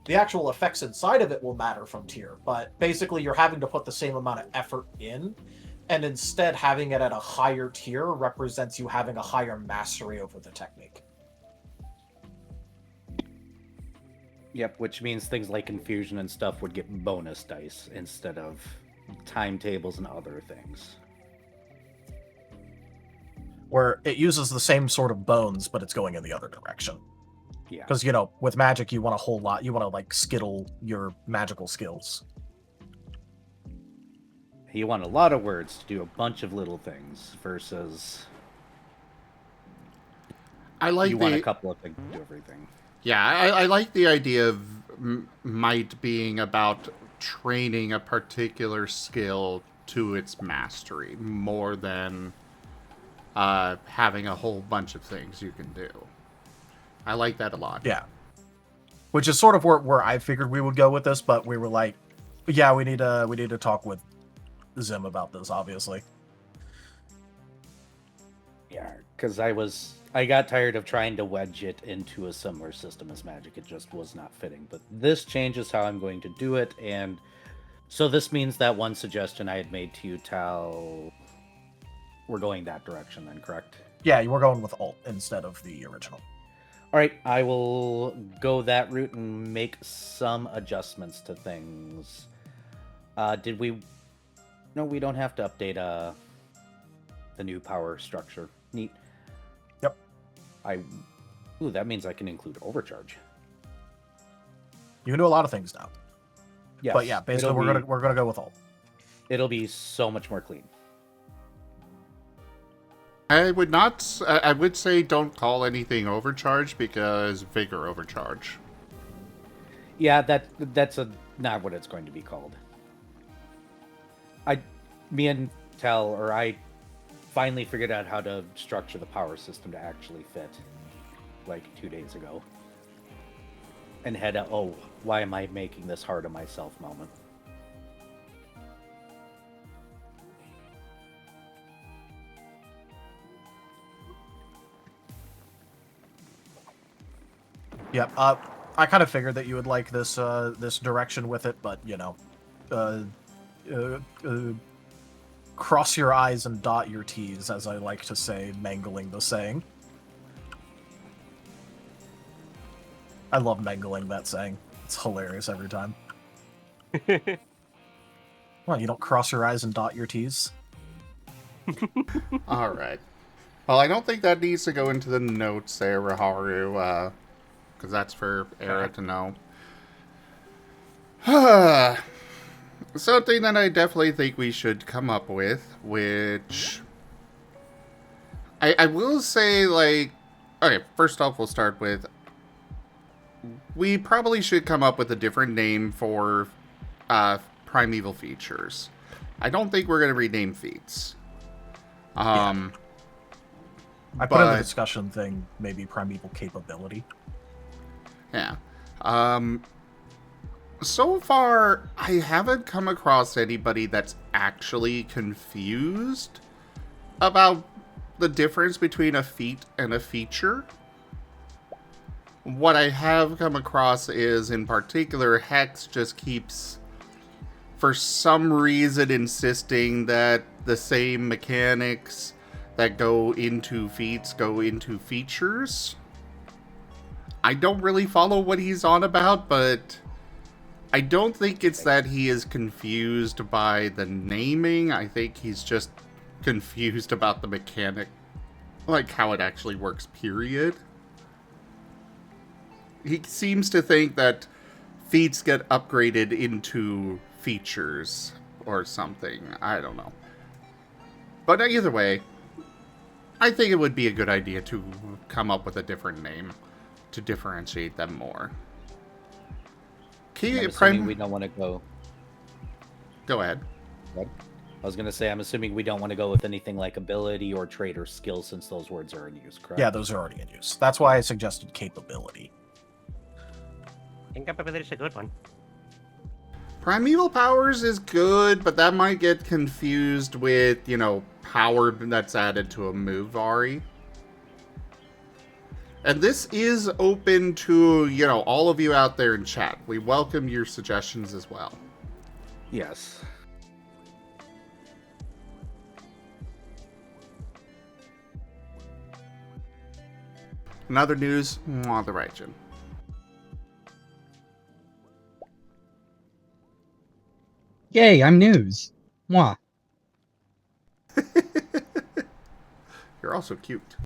The actual effects inside of it will matter from tier, but basically you're having to put the same amount of effort in, and instead having it at a higher tier represents you having a higher mastery over the technique. Yep, which means things like confusion and stuff would get bonus dice instead of timetables and other things. Where it uses the same sort of bones, but it's going in the other direction. Yeah. Because, with Magic, you want a whole lot. You want to, skittle your magical skills. You want a lot of words to do a bunch of little things versus you want a couple of things to do everything. Yeah, I like the idea of might being about training a particular skill to its mastery more than having a whole bunch of things you can do. I like that a lot. Yeah. Which is sort of where I figured we would go with this, but we were like, yeah, we need to talk with Zim about this, obviously. Yeah, because I got tired of trying to wedge it into a similar system as Magic. It just was not fitting. But this changes how I'm going to do it, and so this means that one suggestion I had made to you, Tal, we're going that direction then, correct? Yeah, you were going with alt instead of the original. All right, I will go that route and make some adjustments to things. Did we... No, we don't have to update the new power structure. Neat. Yep. Ooh, that means I can include overcharge. You can do a lot of things now. Yes, But yeah, basically we're gonna go with alt. It'll be so much more clean. I would not. I would say don't call anything overcharge because vigor overcharge. Yeah, that's not what it's going to be called. Me and I finally figured out how to structure the power system to actually fit, like 2 days ago. And had a, oh, why am I making this hard on myself moment. Yep. I kind of figured that you would like this this direction with it, but you know, cross your I's and dot your T's, as I like to say, mangling the saying. I love mangling that saying. It's hilarious every time. Well, you don't cross your I's and dot your T's? All right. Well, I don't think that needs to go into the notes there, Raharu, because that's for Era to know. Something that I definitely think we should come up with, which I will say, like, okay, first off, we'll start with, we probably should come up with a different name for primeval features. I don't think we're going to rename feats. I put in the discussion thing, maybe primeval capability. Yeah. So far, I haven't come across anybody that's actually confused about the difference between a feat and a feature. What I have come across is, in particular, Hex just keeps, for some reason, insisting that the same mechanics that go into feats go into features. I don't really follow what he's on about, but I don't think it's that he is confused by the naming. I think he's just confused about the mechanic, like how it actually works, period. He seems to think that feats get upgraded into features or something. I don't know. But either way, I think it would be a good idea to come up with a different name to differentiate them more. I'm assuming we don't want to go... Go ahead. What? I was going to say, I'm assuming we don't want to go with anything like ability or trait or skill, since those words are in use, correct? Yeah, those are already in use. That's why I suggested capability. Incapability is a good one. Primeval powers is good, but that might get confused with, you know, power that's added to a move Vari. And this is open to, you know, all of you out there in chat. We welcome your suggestions as well. Yes. In other news, the region. Yay, I'm news. Mwah. You're also cute.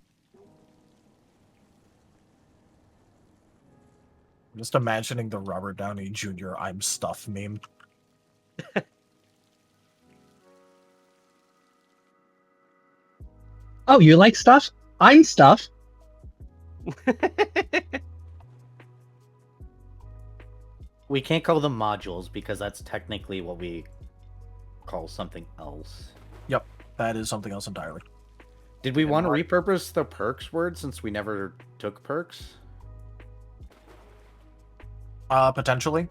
I'm just imagining the Robert Downey Jr. I'm stuff meme. Oh, you like stuff? I'm stuff. We can't call them modules because that's technically what we call something else. Yep, that is something else entirely. Did we want to repurpose the perks word since we never took perks? Potentially.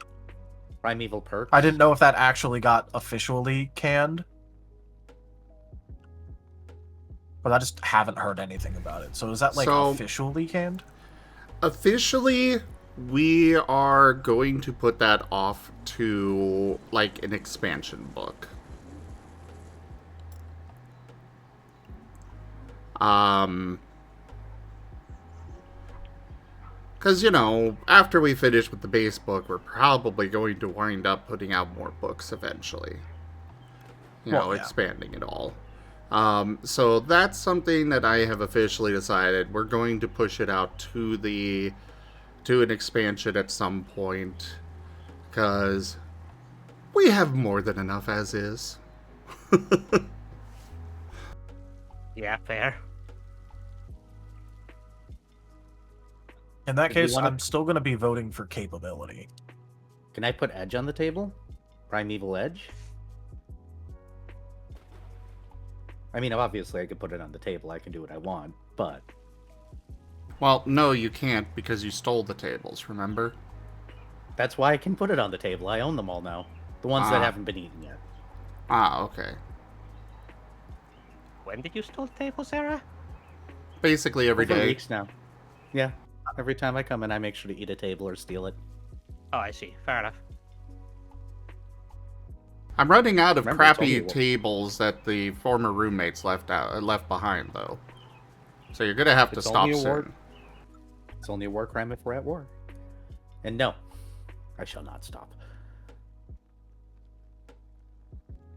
Primeval perks? I didn't know if that actually got officially canned, But I just haven't heard anything about it. So is that like So- officially canned? Officially, we are going to put that off to like an expansion book. Because, you know, after we finish with the base book, we're probably going to wind up putting out more books eventually. You know, Well, yeah. expanding it all. So that's something that I have officially decided. We're going to push it out to an expansion at some point. Because we have more than enough as is. Yeah, fair. In that If you case, wanna- I'm still going to be voting for capability. Can I put Edge on the table? Primeval Edge? I mean, obviously I could put it on the table. I can do what I want, but... Well, no, you can't because you stole the tables, remember? That's why I can put it on the table. I own them all now. The ones that Ah. haven't been eaten yet. Ah, okay. When did you steal the table, Sarah? Basically every Over day. weeks now. Yeah. Every time I come in, I make sure to eat a table or steal it. Oh, I see. Fair enough. I'm running out of Remember, it's crappy only- tables that the former roommates left behind, though. So you're gonna have to It's stop only a war- soon. It's only a war crime if we're at war. And no, I shall not stop.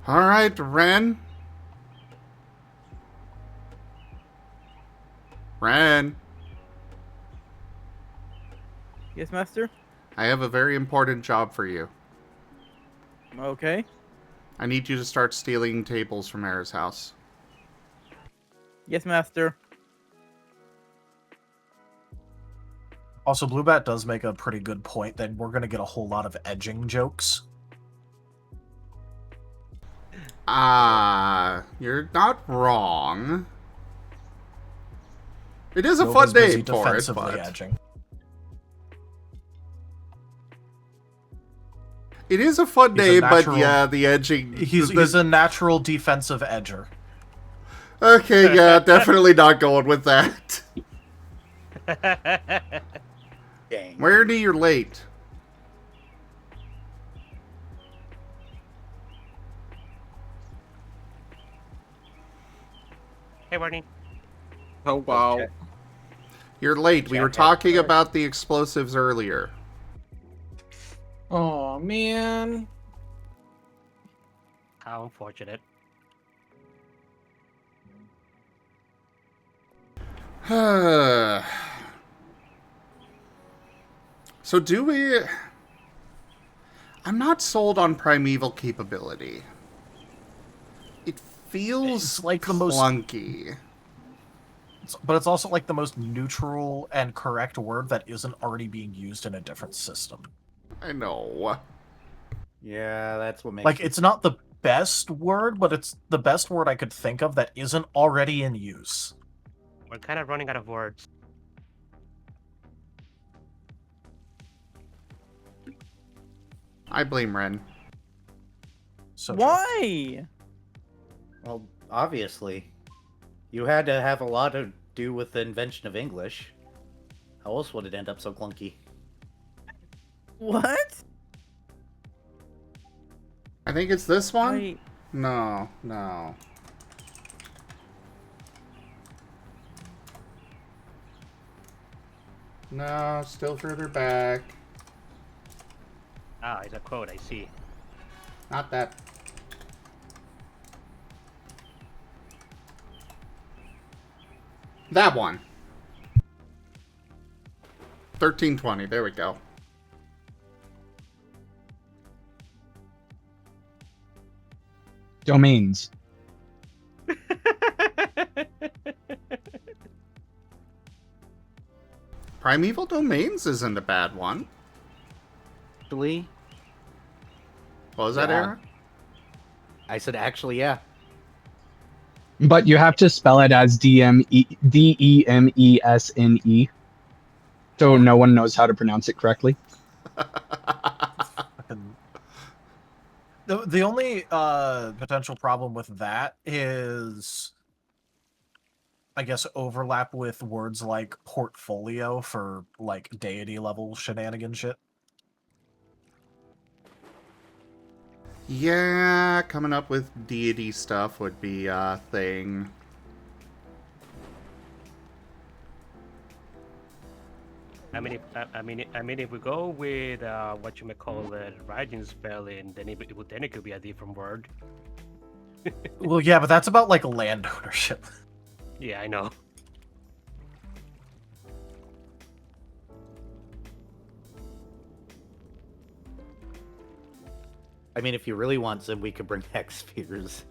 All right, Ren. Ren, Yes, master? I have a very important job for you. Okay. I need you to start stealing tables from Era's house. Yes, master. Also, Bluebat does make a pretty good point that we're going to get a whole lot of edging jokes. You're not wrong. It is a Nova's fun day busy for it, defensively but... edging. It is a fun He's a day, but natural- yeah, the edging... He's a natural defensive edger. Okay, yeah, definitely not going with that. Dang. Where you're late. Hey, Martin. Oh wow. You're late. We were talking about the explosives earlier. Oh man. How unfortunate. So do we... I'm not sold on primeval capability. It feels It's like the most- clunky. But it's also like the most neutral and correct word that isn't already being used in a different system. I know. Yeah, that's what makes Like, it's not the best word, but it's the best word I could think of that isn't already in use. We're kind of running out of words. I blame Ren. So true. Why? Well, obviously. You had to have a lot to do with the invention of English. How else would it end up so clunky? What? I think it's this one? I... No, no. No, still further back. Ah, it's a quote, I see. Not that. That one. 1320, there we go. Domains. Primeval Domains isn't a bad one. Actually, What was that, Yeah. Era? I said actually, yeah. But you have to spell it as Demesne, so no one knows how to pronounce it correctly. Fucking- The only potential problem with that is I guess, overlap with words like portfolio for, like, deity level shenanigan shit. Yeah, coming up with deity stuff would be a thing. If we go with what you may call Raijin spelling, then it could be a different word. Well, yeah, but that's about, like, land ownership. Yeah, I know. I mean, if you really want some, we could bring hex spheres.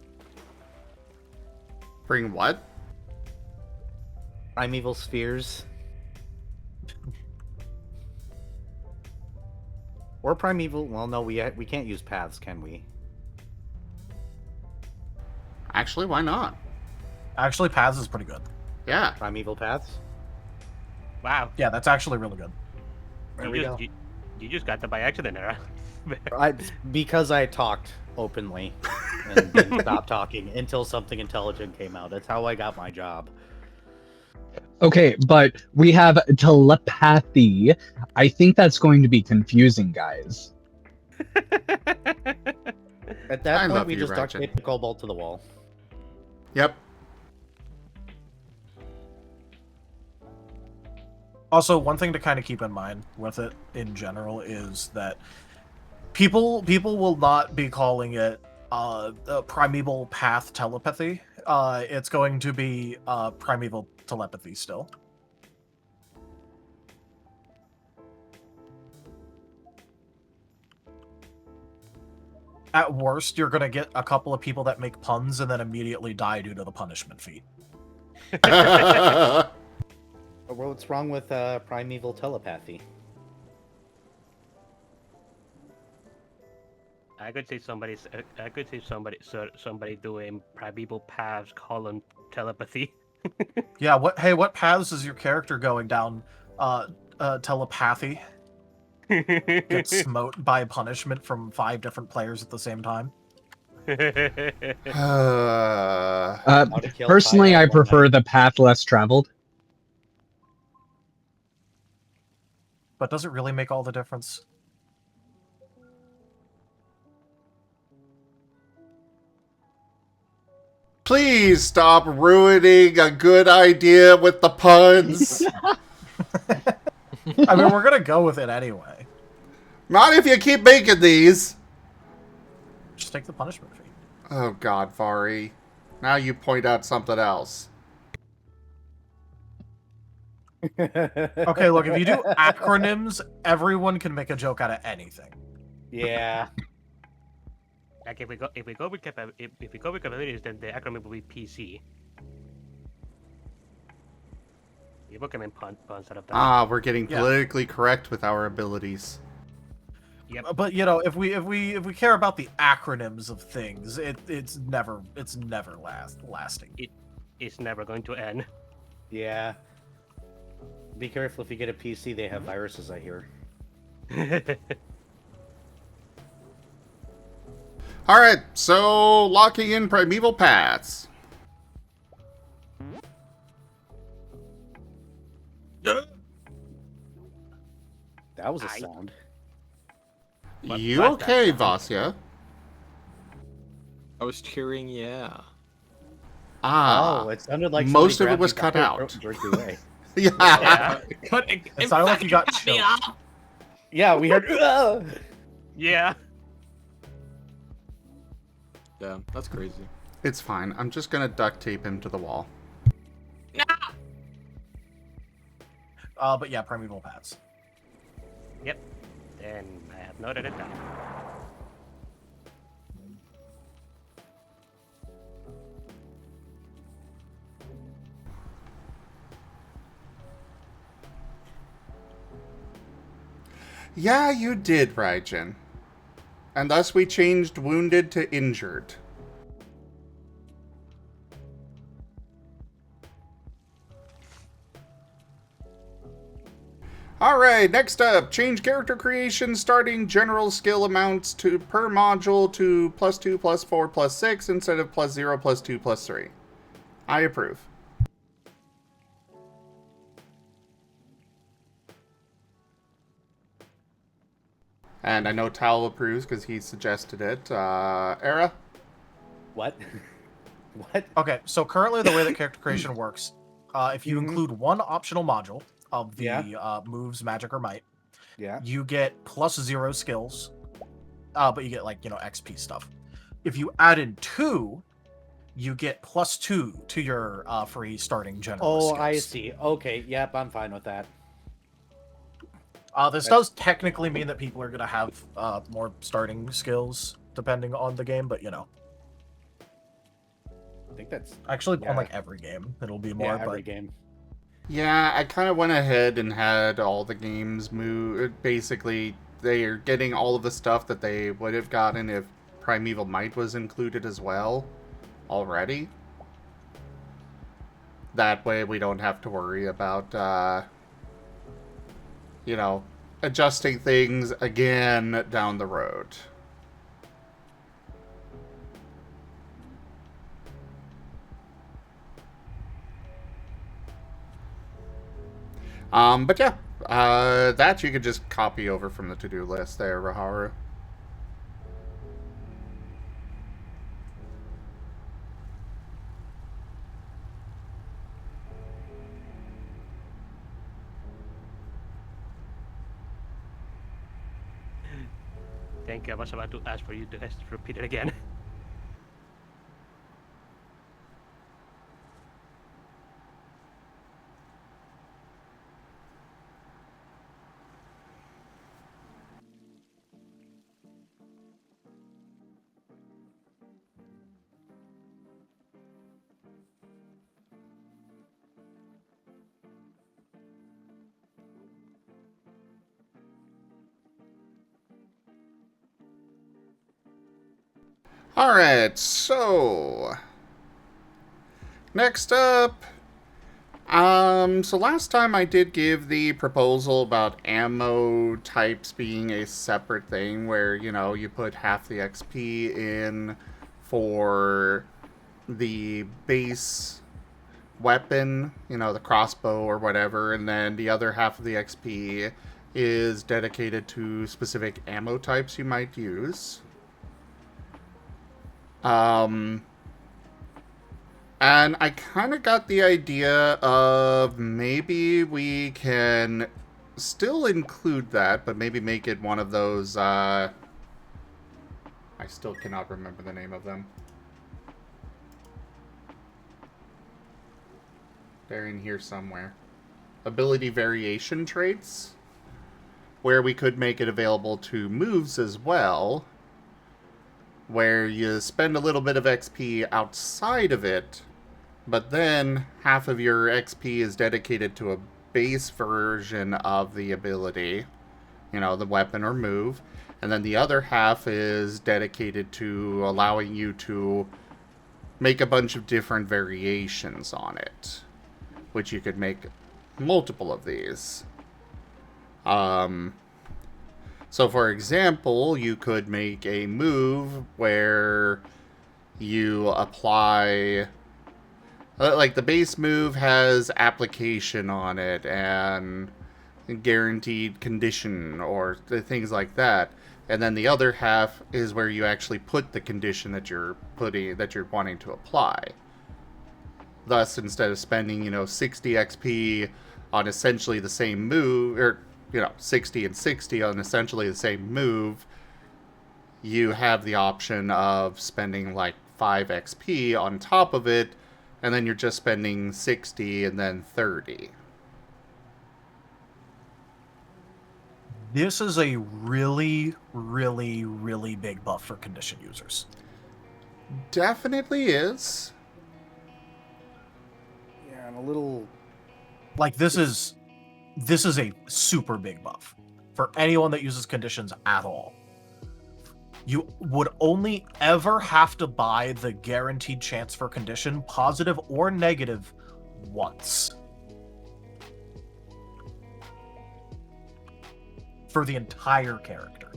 Bring what? Primeval spheres. Or primeval. Well, no, we can't use paths, can we? Actually, why not? Actually, Paths is pretty good. Yeah. Primeval paths. Wow. Yeah, that's actually really good. There we go. You just got that by accident, Era. Because I talked openly and didn't stop talking until something intelligent came out. That's how I got my job. Okay, but we have telepathy. I think that's going to be confusing, guys. At that I point, love we you, just duct Ratchet. taped the cobalt to the wall. Yep. Also, one thing to kind of keep in mind with it in general is that people will not be calling it primeval path telepathy. It's going to be primeval telepathy still. At worst, you're going to get a couple of people that make puns and then immediately die due to the punishment feat. What's wrong with primeval telepathy? I could see somebody doing primeval paths colon telepathy. Yeah, what paths is your character going down? Telepathy? Get smote by punishment from 5 different players at the same time? How to kill Personally, 5 I at one prefer night. the path less traveled. But does it really make all the difference? Please stop ruining a good idea with the puns. I mean, we're gonna go with it anyway. Not if you keep making these. Just take the punishment fee. Oh god, Furry. Now you point out something else. Okay, look, if you do acronyms, everyone can make a joke out of anything. Yeah. Like if we go with capabilities, then the acronym will be PC. People can make puns out of that. Ah, we're getting Yeah. politically correct with our abilities. Yep. But you know, if we care about the acronyms of things, it's never lasting. It's never going to end. Yeah. Be careful if you get a PC, they have viruses, I hear. Alright, so locking in primeval paths. That was a I- sound. You what okay, Vasya? I was cheering, yeah. Ah. Oh, it sounded like most somebody of it was grabbed cut you by your out. throat and jerked you away. Yeah. Yeah. It sounded like you got chilled. Yeah, we heard. Yeah. Yeah, that's crazy. It's fine. I'm just gonna duct tape him to the wall. But yeah, primeval paths. Yep. Then I have noted it down. Yeah, you did, Raijin. And thus we changed wounded to injured. Alright, next up, change character creation starting general skill amounts to per module to +2, +4, +6 instead of +0, +2, +3. I approve. And I know Tal approves because he suggested it. Era? What? What? Okay, so currently the way that character creation works, if you Mhm. include one optional module of the Yeah. moves, magic, or might, Yeah. you get +0 skills, but you get, like, XP stuff. If you add in 2, you get +2 to your free starting general Oh, skills. I see. Okay. Yep, I'm fine with that. This does technically mean that people are going to have more starting skills depending on the game, but I think that's actually on Yeah. like every game it'll be more. every But game. Yeah, I kind of went ahead and had all the games move. Basically, they are getting all of the stuff that they would have gotten if Primeval Might was included as well already. That way we don't have to worry about, adjusting things again down the road. But yeah, that you could just copy over from the to-do list there, Raharu. Thank you. I was about to ask for you to repeat it again. Alright, so next up, so last time I did give the proposal about ammo types being a separate thing where, you put half the XP in for the base weapon, the crossbow or whatever, and then the other half of the XP is dedicated to specific ammo types you might use. And I kind of got the idea of maybe we can still include that, but maybe make it one of those, I still cannot remember the name of them. They're in here somewhere. Ability variation traits, where we could make it available to moves as well, where you spend a little bit of XP outside of it, but then half of your XP is dedicated to a base version of the ability, the weapon or move, and then the other half is dedicated to allowing you to make a bunch of different variations on it, which you could make multiple of these. So, for example, you could make a move where you apply... like, the base move has application on it and guaranteed condition or things like that. And then the other half is where you actually put the condition that you're wanting to apply. Thus, instead of spending, 60 XP on essentially the same move, or 60 and 60 on essentially the same move, you have the option of spending like 5 XP on top of it, and then you're just spending 60 and then 30. this is a really, really, really big buff for condition users. Definitely is. Yeah, and a little. Like, this is a super big buff for anyone that uses conditions at all. You would only ever have to buy the guaranteed chance for condition, positive or negative, once. For the entire character.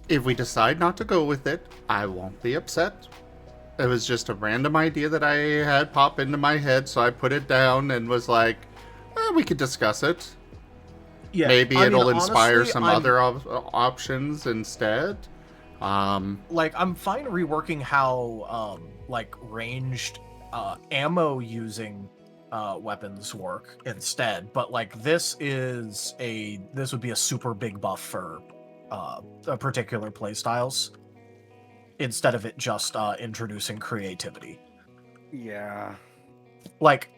If we decide not to go with it, I won't be upset. It was just a random idea that I had pop into my head, so I put it down and was like, we could discuss it. Yeah, Maybe I mean, it'll inspire honestly, some other options instead. Like, I'm fine reworking how, like, ranged ammo using weapons work instead, but like this would be a super big buff for particular playstyles instead of it just introducing creativity. Yeah. Like,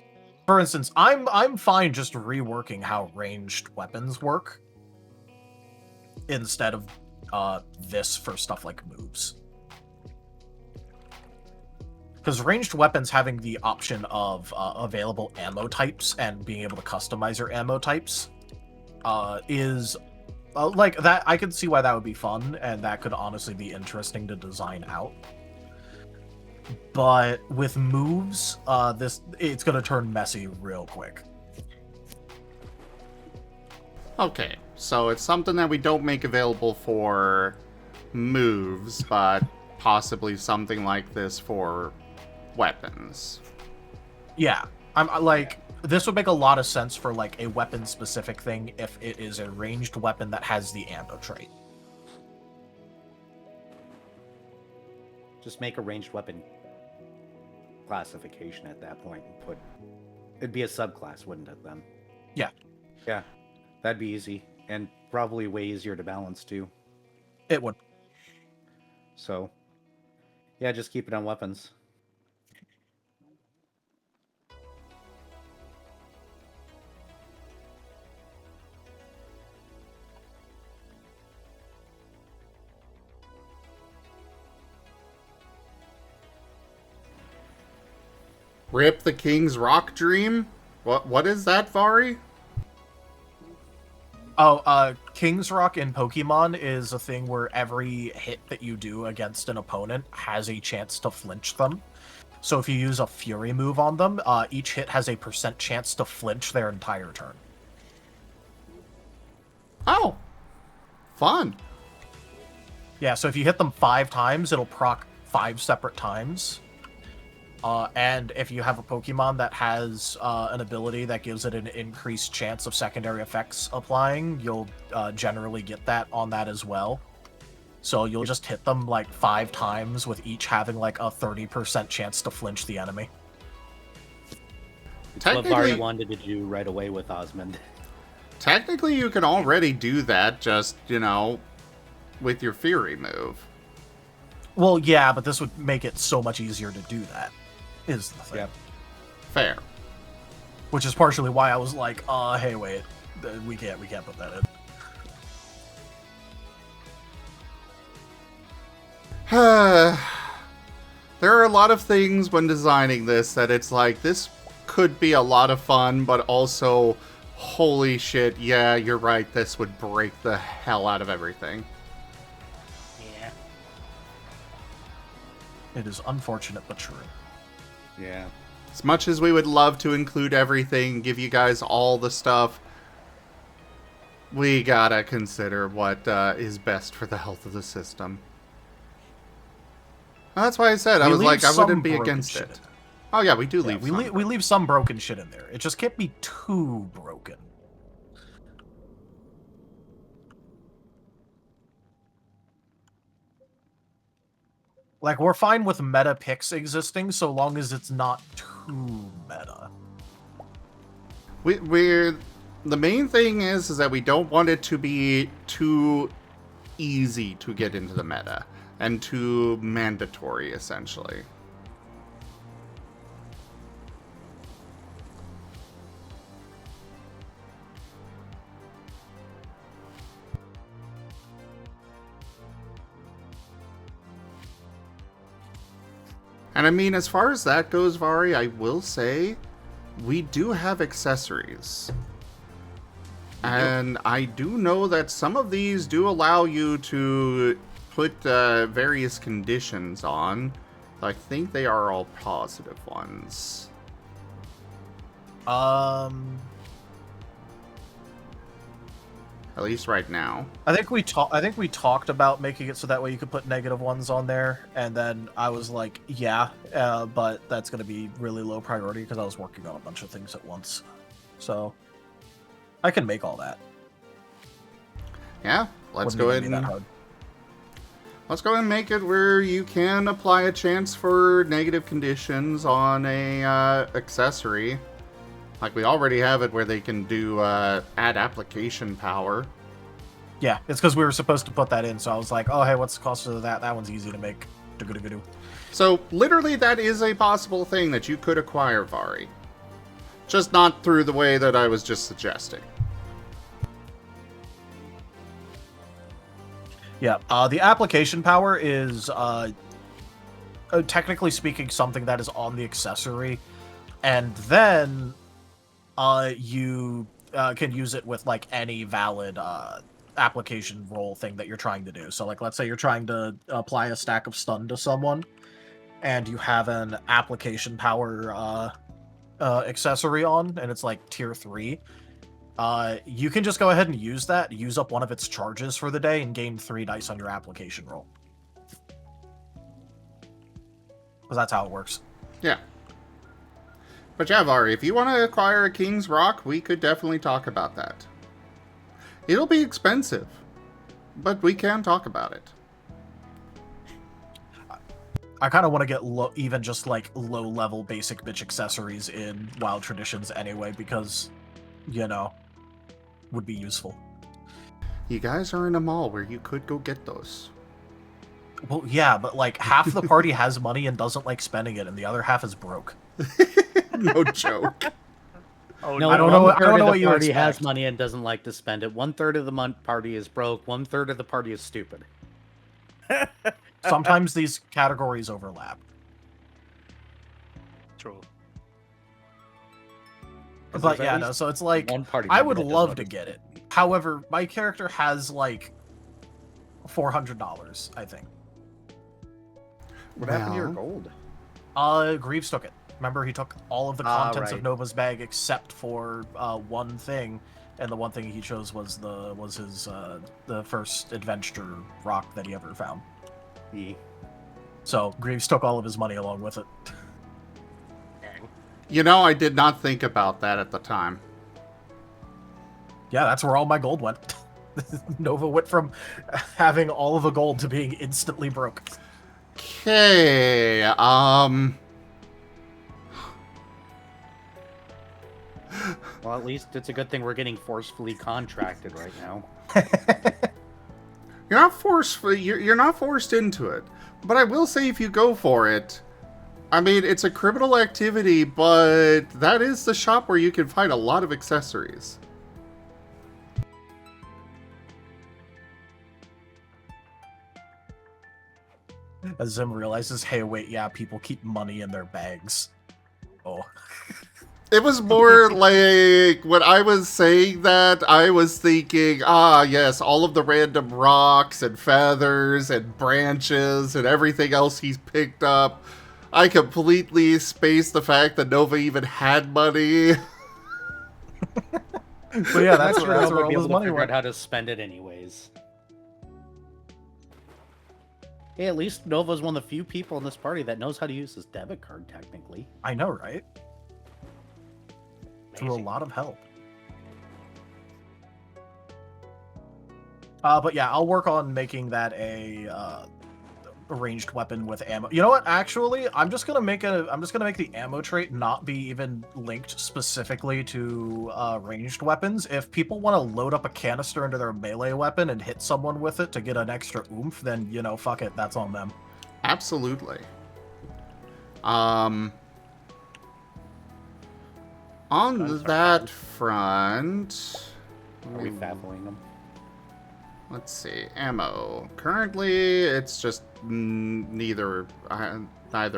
for instance, I'm fine just reworking how ranged weapons work instead of this for stuff like moves. Because ranged weapons having the option of available ammo types and being able to customize your ammo types is like that. I could see why that would be fun, and that could honestly be interesting to design out. But with moves, it's gonna turn messy real quick. Okay, so it's something that we don't make available for moves, but possibly something like this for weapons. Yeah, I'm like, this would make a lot of sense for like a weapon specific thing if it is a ranged weapon that has the ammo trait. Just make a ranged weapon classification at that point and put... It'd be a subclass, wouldn't it, then? Yeah. Yeah. That'd be easy. And probably way easier to balance, too. It would. So, yeah, just keep it on weapons. Rip the King's Rock Dream? What is that, Vari? Oh, King's Rock in Pokemon is a thing where every hit that you do against an opponent has a chance to flinch them. So if you use a Fury move on them, each hit has a % chance to flinch their entire turn. Oh, fun. Yeah, so if you hit them 5 times, it'll proc 5 separate times. And if you have a Pokemon that has an ability that gives it an increased chance of secondary effects applying, you'll generally get that on that as well. So you'll just hit them like 5 times with each having like a 30% chance to flinch the enemy. It's what Technically- Vari wanted to do right away with Osmond. Technically, you can already do that, just, with your Fury move. Well, yeah, but this would make it so much easier to do that, is the thing. Yep. Fair. Which is partially why I was like, hey, wait, we can't put that in. There are a lot of things when designing this that it's like, this could be a lot of fun, but also, holy shit, yeah, you're right, this would break the hell out of everything. Yeah. It is unfortunate but true. Yeah. As much as we would love to include everything, give you guys all the stuff, we gotta consider what is best for the health of the system. That's why I said, I We was leave like, I some wouldn't be broken against shit it. in. Oh yeah, we do Yeah, leave we some. we leave some broken shit in there. It just can't be too broken. Like, we're fine with meta picks existing so long as it's not too meta. We're the main thing is that we don't want it to be too easy to get into the meta and too mandatory, essentially. And I mean, as far as that goes, Vari, I will say, we do have accessories. And I do know that some of these do allow you to put various conditions on. I think they are all positive ones. At least right now. I think we talked about making it so that way you could put -1s on there, and then I was like, yeah, but that's going to be really low priority because I was working on a bunch of things at once. So I can make all that. Yeah, let's Wouldn't go even ahead be that and hard. let's go ahead and make it where you can apply a chance for negative conditions on a accessory. Like we already have it where they can do add application power. Yeah, it's because we were supposed to put that in, so I was like, oh, hey, what's the cost of that? That one's easy to make. Do-do-do-do. So literally that is a possible thing that you could acquire, Vari. Just not through the way that I was just suggesting. Yeah, the application power is, technically speaking, something that is on the accessory, and then you can use it with like any valid application roll thing that you're trying to do. So, like, let's say you're trying to apply a stack of stun to someone, and you have an application power accessory on, and it's like tier 3. You can just go ahead and use that, use up one of its charges for the day, and gain 3 dice on your application roll. Because that's how it works. Yeah. But yeah, Vari, if you want to acquire a King's Rock, we could definitely talk about that. It'll be expensive, but we can talk about it. I kind of want to get even just like low-level basic bitch accessories in Wild Traditions anyway, because, you know, would be useful. You guys are in a mall where you could go get those. Well, yeah, but like half the party has money and doesn't like spending it, and the other half is broke. No joke. Oh, No, I don't know. I don't know the what you party has expect. money and doesn't like to spend it. 1/3 of the party is broke. 1/3 of the party is stupid. Sometimes these categories overlap. True. But yeah, no, so it's like, One party I member would that does love not to get it. However, my character has like $400, I think. What happened to your Well, gold? Greaves took it. Remember, he took all of the contents of right. Nova's bag except for one thing, and the one thing he chose was his the first adventure rock that he ever found. E. So Greaves took all of his money along with it. Dang. You know, I did not think about that at the time. Yeah, that's where all my gold went. Nova went from having all of the gold to being instantly broke. Okay, Well, at least it's a good thing we're getting forcefully contracted right now. you're not forced into it. But I will say, if you go for it, I mean, it's a criminal activity, but that is the shop where you can find a lot of accessories. As Zim realizes, hey, wait, yeah, people keep money in their bags. Oh. It was more like, when I was saying that, I was thinking, yes, all of the random rocks and feathers and branches and everything else he's picked up. I completely spaced the fact that Nova even had money. But yeah, that's Sure, where I'll all be his able to money figure out went. how to spend it anyways. Hey, at least Nova's one of the few people in this party that knows how to use his debit card, technically. I know, right? Through a Amazing. lot of help. But yeah, I'll work on making that a ranged weapon with ammo. You know what? Actually, I'm just gonna make the ammo trait not be even linked specifically to ranged weapons. If people want to load up a canister into their melee weapon and hit someone with it to get an extra oomph, then you know, fuck it, that's on them. Absolutely. On that front, Are we baffling them? let's see, ammo. Currently, it's just neither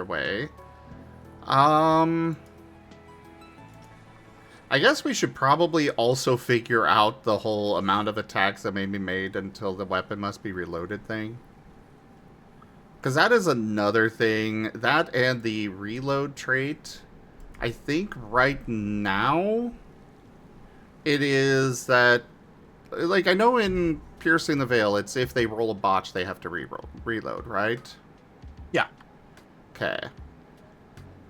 way. I guess we should probably also figure out the whole amount of attacks that may be made until the weapon must be reloaded thing. Because that is another thing. That and the reload trait. I think right now it is that Like, I know in Piercing the Veil, it's if they roll a botch, they have to reload, right? Yeah. Okay.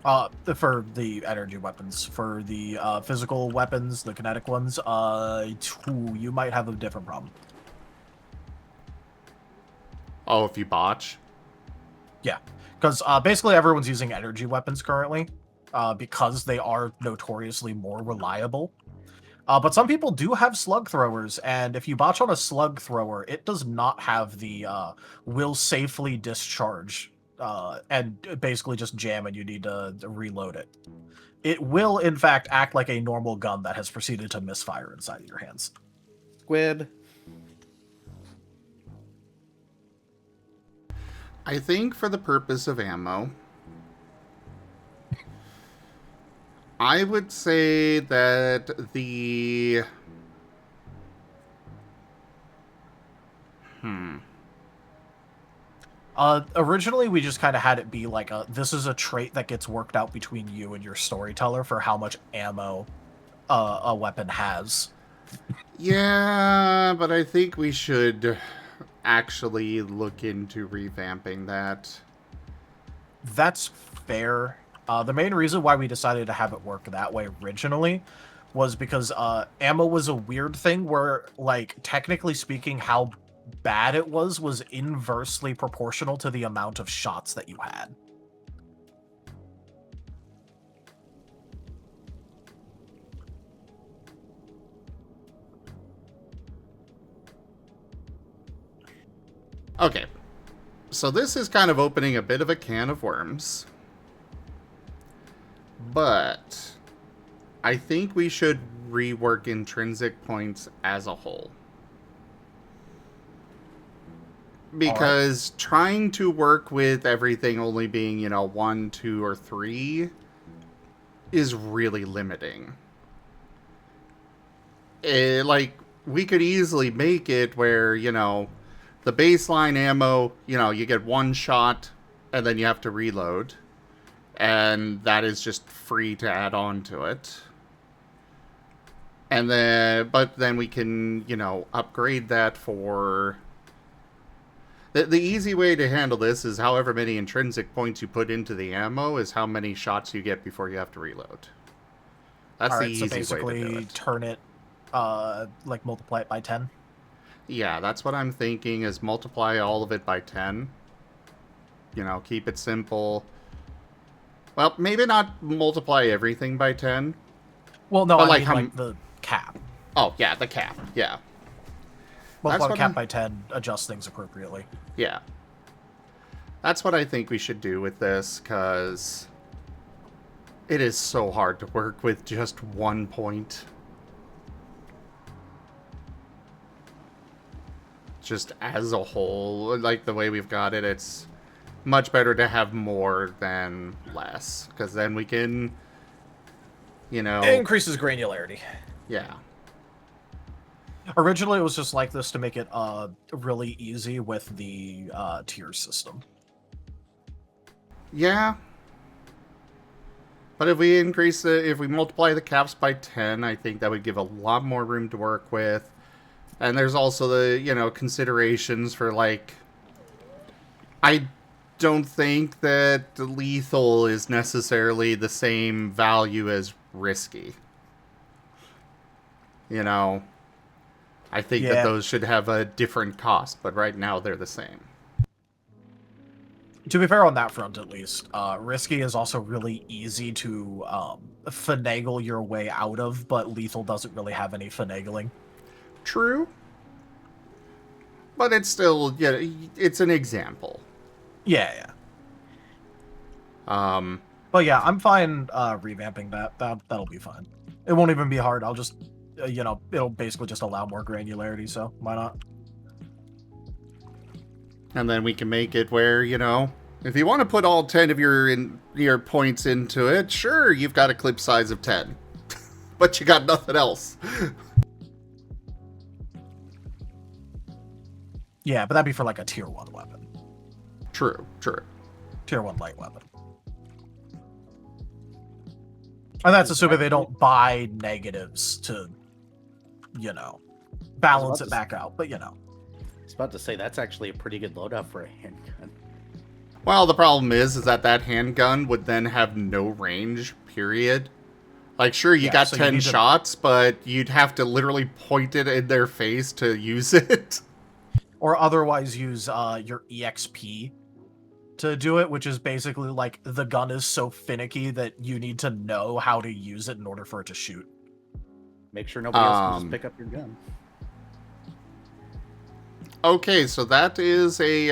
For the energy weapons. For the physical weapons, the kinetic ones, you might have a different problem. Oh, if you botch? Yeah, because basically everyone's using energy weapons currently, because they are notoriously more reliable. But some people do have slug throwers, and if you botch on a slug thrower, it does not have the will safely discharge, and basically just jam, and you need to reload it. It will, in fact, act like a normal gun that has proceeded to misfire inside of your hands. Squid. I think for the purpose of ammo, I would say that the... Originally, we just kind of had it be like this is a trait that gets worked out between you and your storyteller for how much ammo a weapon has. Yeah, but I think we should actually look into revamping that. That's fair. The main reason why we decided to have it work that way originally was because ammo was a weird thing where, like, technically speaking, how bad it was inversely proportional to the amount of shots that you had. Okay, so this is kind of opening a bit of a can of worms. But I think we should rework intrinsic points as a whole. Because trying to work with everything only being, 1, 2, or 3 is really limiting. Like, we could easily make it where, the baseline ammo, you get 1 shot and then you have to reload. And that is just free to add on to it. And then, but then we can, upgrade that for... The easy way to handle this is however many intrinsic points you put into the ammo is how many shots you get before you have to reload. That's the easy way to do it. So basically turn it, like multiply it by 10? Yeah, that's what I'm thinking, is multiply all of it by 10. Keep it simple. Well, maybe not multiply everything by 10. Well, no, but I mean, like the cap. Oh, yeah, the cap, yeah. Multiply the cap by 10, adjust things appropriately. Yeah. That's what I think we should do with this, because it is so hard to work with just 1 point. Just as a whole, like the way we've got it, it's much better to have more than less, because then we can, It increases granularity. Yeah. Originally, it was just like this to make it really easy with the tier system. Yeah. But if we multiply the caps by 10, I think that would give a lot more room to work with. And there's also the, considerations for, like, I don't think that lethal is necessarily the same value as risky. I think that those should have a different cost, but right now they're the same. To be fair on that front, at least, risky is also really easy to finagle your way out of, but lethal doesn't really have any finagling. True. But it's still, it's an example. Yeah. But yeah, I'm fine revamping that. That'll be fine. It won't even be hard. I'll just, it'll basically just allow more granularity, so why not? And then we can make it where, if you want to put all 10 of your points into it, sure, you've got a clip size of 10. But you got nothing else. Yeah, but that'd be for like a tier 1 weapon. True. Tier 1 light weapon. And that's assuming they don't buy negatives to, balance about it to back out. But I was about to say, that's actually a pretty good loadout for a handgun. Well, the problem is that handgun would then have no range, period. Like, sure, you Yeah, got so you 10 need to- shots, but you'd have to literally point it in their face to use it. or otherwise use your EXP to do it, which is basically like the gun is so finicky that you need to know how to use it in order for it to shoot. Make sure nobody else can Um, just pick up your gun. Okay, so that is a,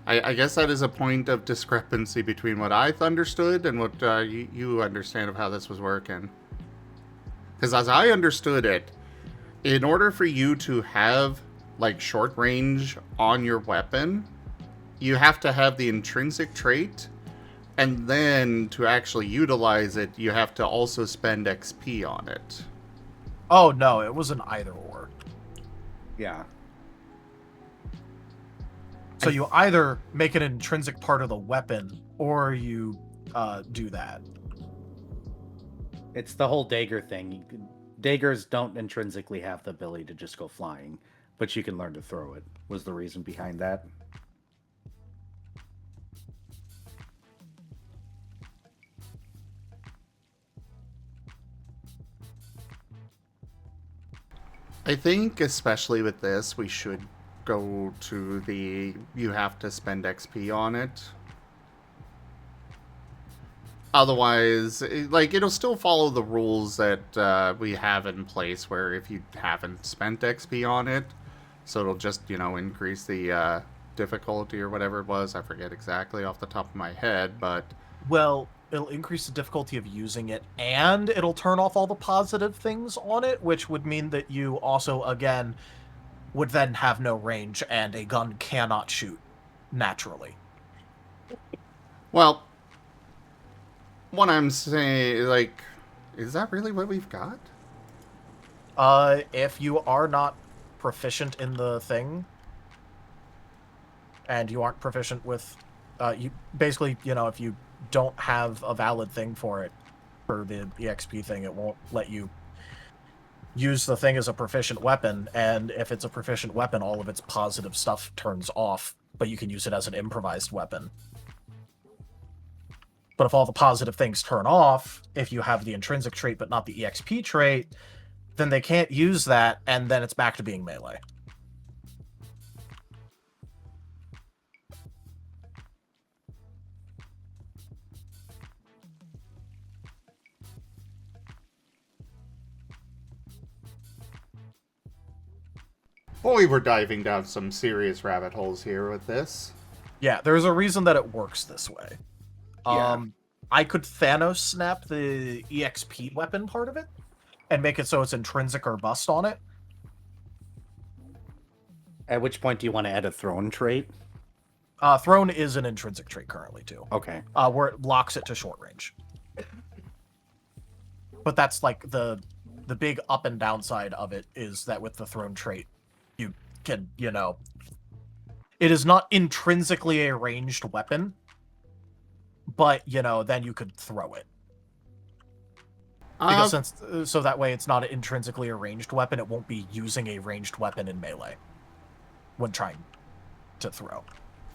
I guess that is a point of discrepancy between what I understood and what you understand of how this was working. Because as I understood it, in order for you to have, like, short range on your weapon, you have to have the intrinsic trait, and then to actually utilize it, you have to also spend XP on it. Oh no, it was an either or. Yeah. So you either make it an intrinsic part of the weapon, or you do that. It's the whole dagger thing. Daggers don't intrinsically have the ability to just go flying, but you can learn to throw it, was the reason behind that. I think, especially with this, we should go to the you have to spend XP on it. Otherwise, like, it'll still follow the rules that we have in place, where if you haven't spent XP on it, so it'll just, increase the difficulty or whatever it was. I forget exactly off the top of my head, but... Well, it'll increase the difficulty of using it, and it'll turn off all the positive things on it, which would mean that you also, again, would then have no range, and a gun cannot shoot naturally. Well, what I'm saying, like, is that really what we've got? If you are not proficient in the thing, and you aren't proficient with, you basically, if you don't have a valid thing for it, for the EXP thing, it won't let you use the thing as a proficient weapon, and if it's a proficient weapon, all of its positive stuff turns off, but you can use it as an improvised weapon. But if all the positive things turn off, if you have the intrinsic trait but not the EXP trait, then they can't use that, and then it's back to being melee. Boy, we're diving down some serious rabbit holes here with this. Yeah, there's a reason that it works this way. Yeah. I could Thanos snap the EXP weapon part of it and make it so it's intrinsic or bust on it. At which point do you want to add a thrown trait? Throne is an intrinsic trait currently, too. Okay. Where it locks it to short range. But that's like the big up and downside of it is that with the Throne trait, you can, it is not intrinsically a ranged weapon, but, then you could throw it. Because so that way it's not an intrinsically a ranged weapon, it won't be using a ranged weapon in melee when trying to throw.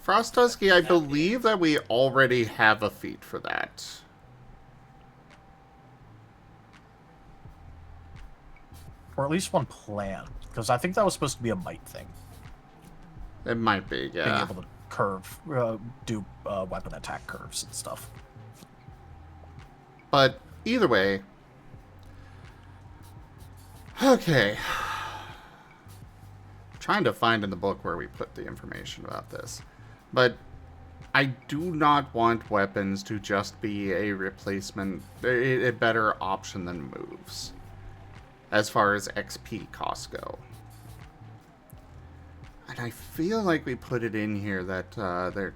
Frostusky, I believe that we already have a feat for that. Or at least one plan, because I think that was supposed to be a might thing. It might be, Being yeah. able to curve, do weapon attack curves and stuff. But either way... Okay. Trying to find in the book where we put the information about this. But I do not want weapons to just be a replacement, a better option than moves, as far as XP costs go. And I feel like we put it in here that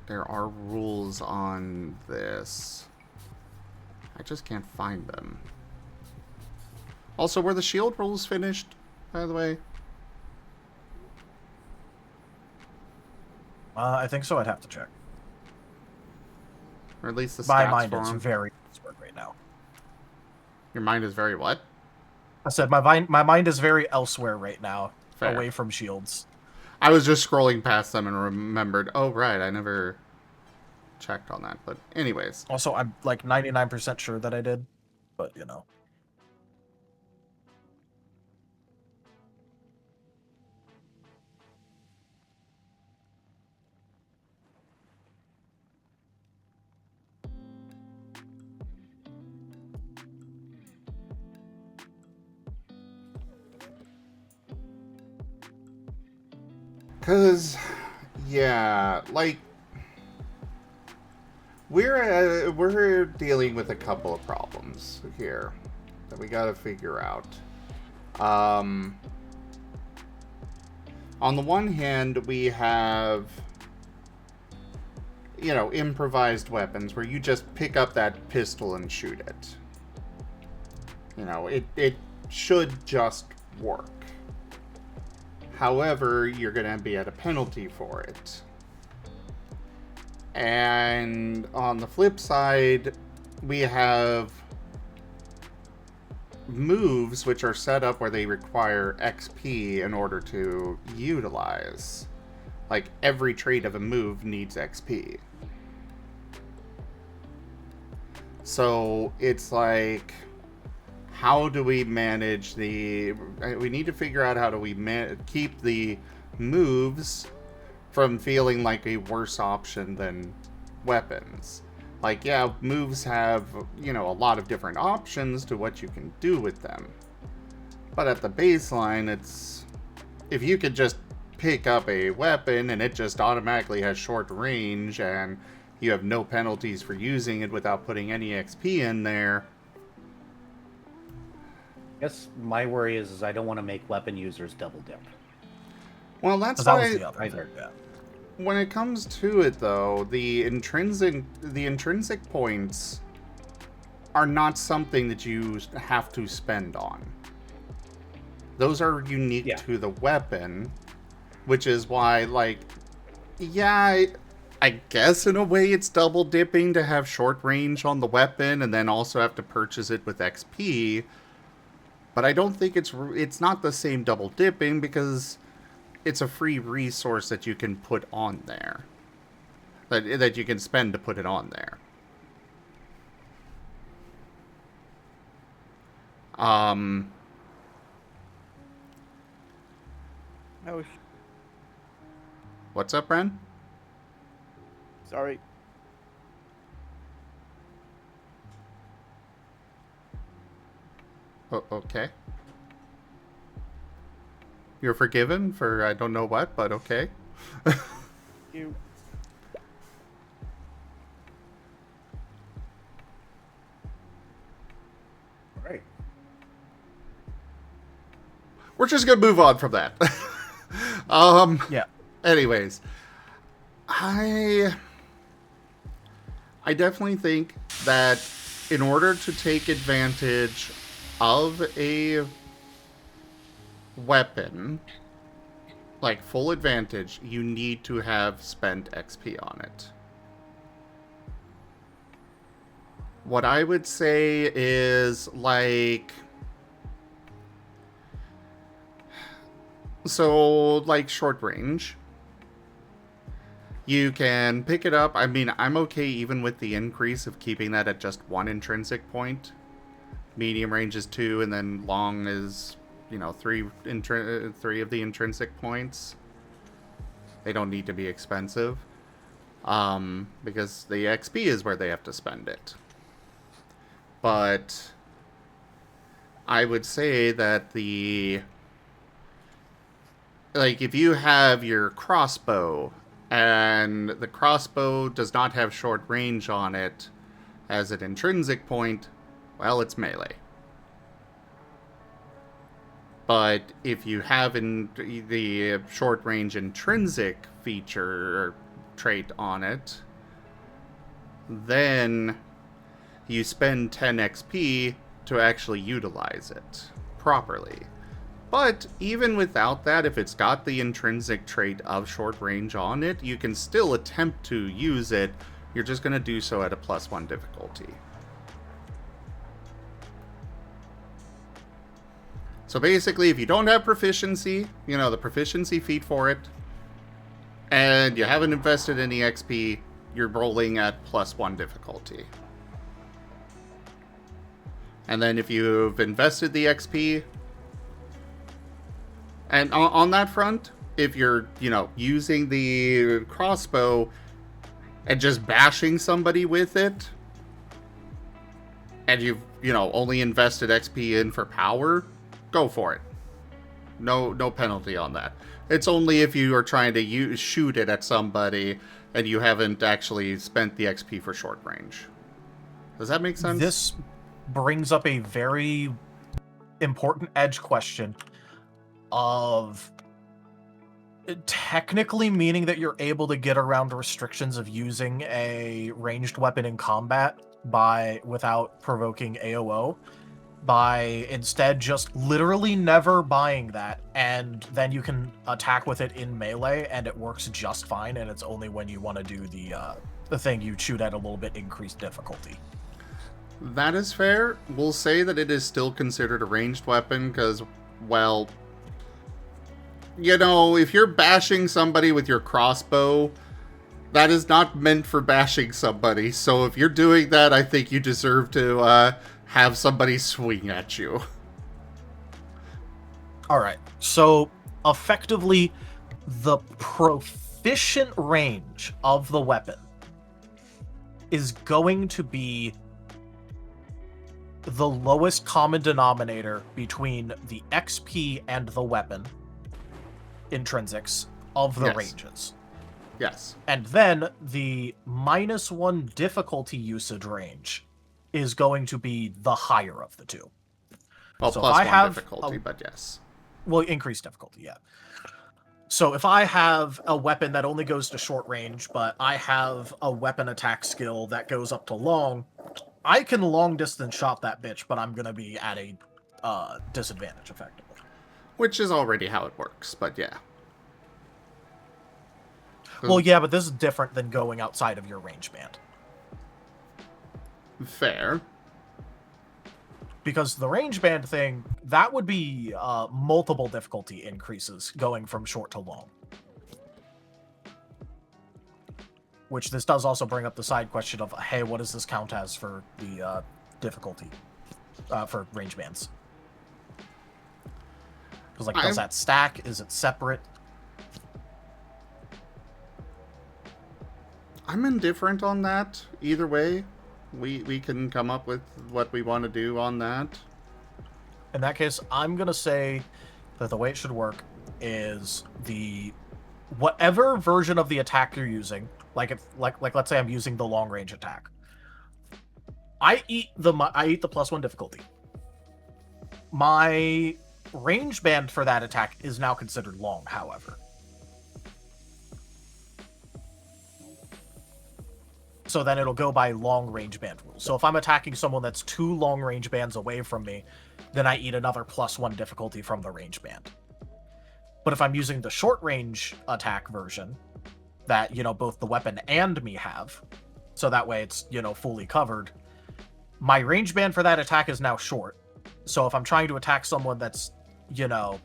there are rules on this. I just can't find them. Also, were the shield rules finished, by the way? I think so. I'd have to check. Or at least the My stats mind for is 'em? very right now. Your mind is very what? I said my mind is very elsewhere right now, Fair. away from shields. I was just scrolling past them and remembered, oh, right, I never checked on that. But anyways. Also, I'm like 99% sure that I did, but you know. Because, yeah, like, we're dealing with a couple of problems here that we gotta figure out. On the one hand, we have, you know, improvised weapons where you just pick up that pistol and shoot it. You know, it should just work. However, you're going to be at a penalty for it. And on the flip side, we have moves which are set up where they require XP in order to utilize. Like, every trait of a move needs XP. So, it's like, how do we manage the... We need to figure out how do we keep the moves from feeling like a worse option than weapons. Like, yeah, moves have, you know, a lot of different options to what you can do with them. But at the baseline, it's... If you could just pick up a weapon and it just automatically has short range and you have no penalties for using it without putting any XP in there... I guess my worry is I don't want to make weapon users double dip. Well, that's That why... was the other thing, either. yeah. When it comes to it, though, the intrinsic points are not something that you have to spend on. Those are unique to the weapon, which is why, like, yeah, I guess in a way it's double dipping to have short range on the weapon and then also have to purchase it with XP. But I don't think it's not the same double dipping because it's a free resource that you can put on there. That you can spend to put it on there. Oh, What's up, Ren? sorry. Oh, okay. You're forgiven for I don't know what, but okay. You. All right. We're just gonna move on from that. Yeah. Anyways, I definitely think that in order to take advantage of a weapon, like full advantage, you need to have spent XP on it. What I would say is, like... So, like, short range. You can pick it up. I mean, I'm okay even with the increase of keeping that at just 1 intrinsic point. Medium range is 2, and then long is, you know, 3 of the intrinsic points. They don't need to be expensive. Because the XP is where they have to spend it. But I would say that the... Like, if you have your crossbow, and the crossbow does not have short range on it as an intrinsic point, well, it's melee. But if you have the short range intrinsic feature or trait on it, then you spend 10 XP to actually utilize it properly. But even without that, if it's got the intrinsic trait of short range on it, you can still attempt to use it. You're just going to do so at a +1 difficulty. So basically, if you don't have proficiency, you know, the proficiency feat for it, and you haven't invested any XP, you're rolling at +1 difficulty. And then if you've invested the XP, and on that front, if you're, you know, using the crossbow and just bashing somebody with it, and you've, you know, only invested XP in for power, go for it. No penalty on that. It's only if you are trying to shoot it at somebody and you haven't actually spent the XP for short range. Does that make sense? This brings up a very important edge question of technically meaning that you're able to get around restrictions of using a ranged weapon in combat without provoking AOO by instead just literally never buying that, and then you can attack with it in melee and it works just fine, and it's only when you want to do the thing you shoot at a little bit increased difficulty. That is fair. We'll say that it is still considered a ranged weapon because, well, you know, if you're bashing somebody with your crossbow, that is not meant for bashing somebody. So if you're doing that, I think you deserve to have somebody swing at you. All right. So effectively, the proficient range of the weapon is going to be the lowest common denominator between the XP and the weapon intrinsics of the Yes. ranges. Yes. And then the -1 difficulty usage range is going to be the higher of the two. Well, So if plus I one have difficulty, but yes. Well, increased difficulty, yeah. So if I have a weapon that only goes to short range, but I have a weapon attack skill that goes up to long, I can long distance shot that bitch, but I'm going to be at a disadvantage, effectively. Which is already how it works, but yeah. Well, yeah, but this is different than going outside of your range band. Fair. Because the range band thing, that would be multiple difficulty increases going from short to long. Which this does also bring up the side question of, hey, what does this count as for the difficulty for range bands? Because, like, does that stack? Is it separate? I'm indifferent on that. Either way, we can come up with what we want to do on that. In that case, I'm going to say that the way it should work is whatever version of the attack you're using, like let's say I'm using the long range attack. I eat the +1 difficulty. My range band for that attack is now considered long, however. So then it'll go by long range band rules. So if I'm attacking someone that's 2 long range bands away from me, then I eat another +1 difficulty from the range band. But if I'm using the short range attack version, that, you know, both the weapon and me have, so that way it's, you know, fully covered, my range band for that attack is now short. So if I'm trying to attack someone that's, you know,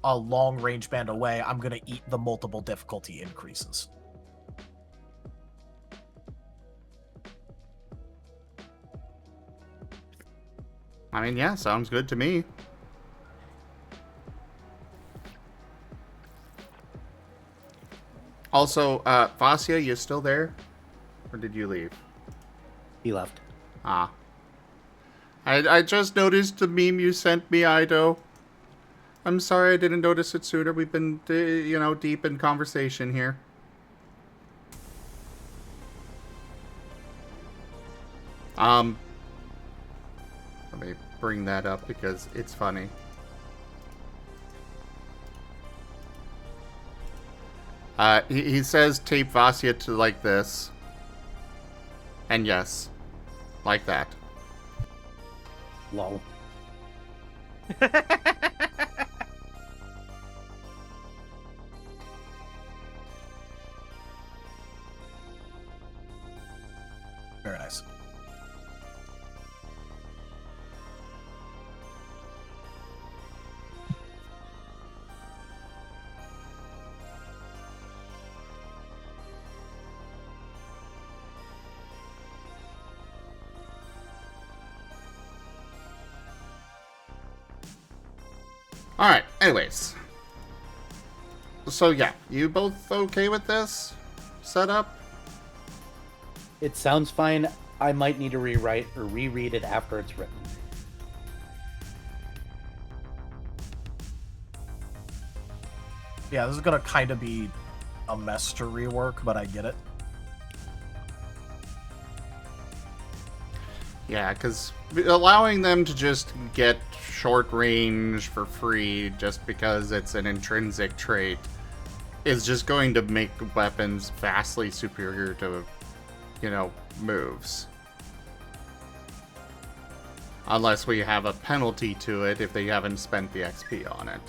a long range band away, I'm going to eat the multiple difficulty increases. I mean, yeah, sounds good to me. Also, Vasya, you still there? Or did you leave? He left. Ah. I just noticed the meme you sent me, Ido. I'm sorry I didn't notice it sooner. We've been, you know, deep in conversation here. Let me bring that up because it's funny. He says tape Vasya to like this. And yes, like that. Lol. Very nice. Alright, anyways. So yeah, you both okay with this setup? It sounds fine. I might need to rewrite or reread it after it's written. Yeah, this is gonna kind of be a mess to rework, but I get it. Yeah, because allowing them to just get short range for free just because it's an intrinsic trait is just going to make weapons vastly superior to, you know, moves. Unless we have a penalty to it if they haven't spent the XP on it.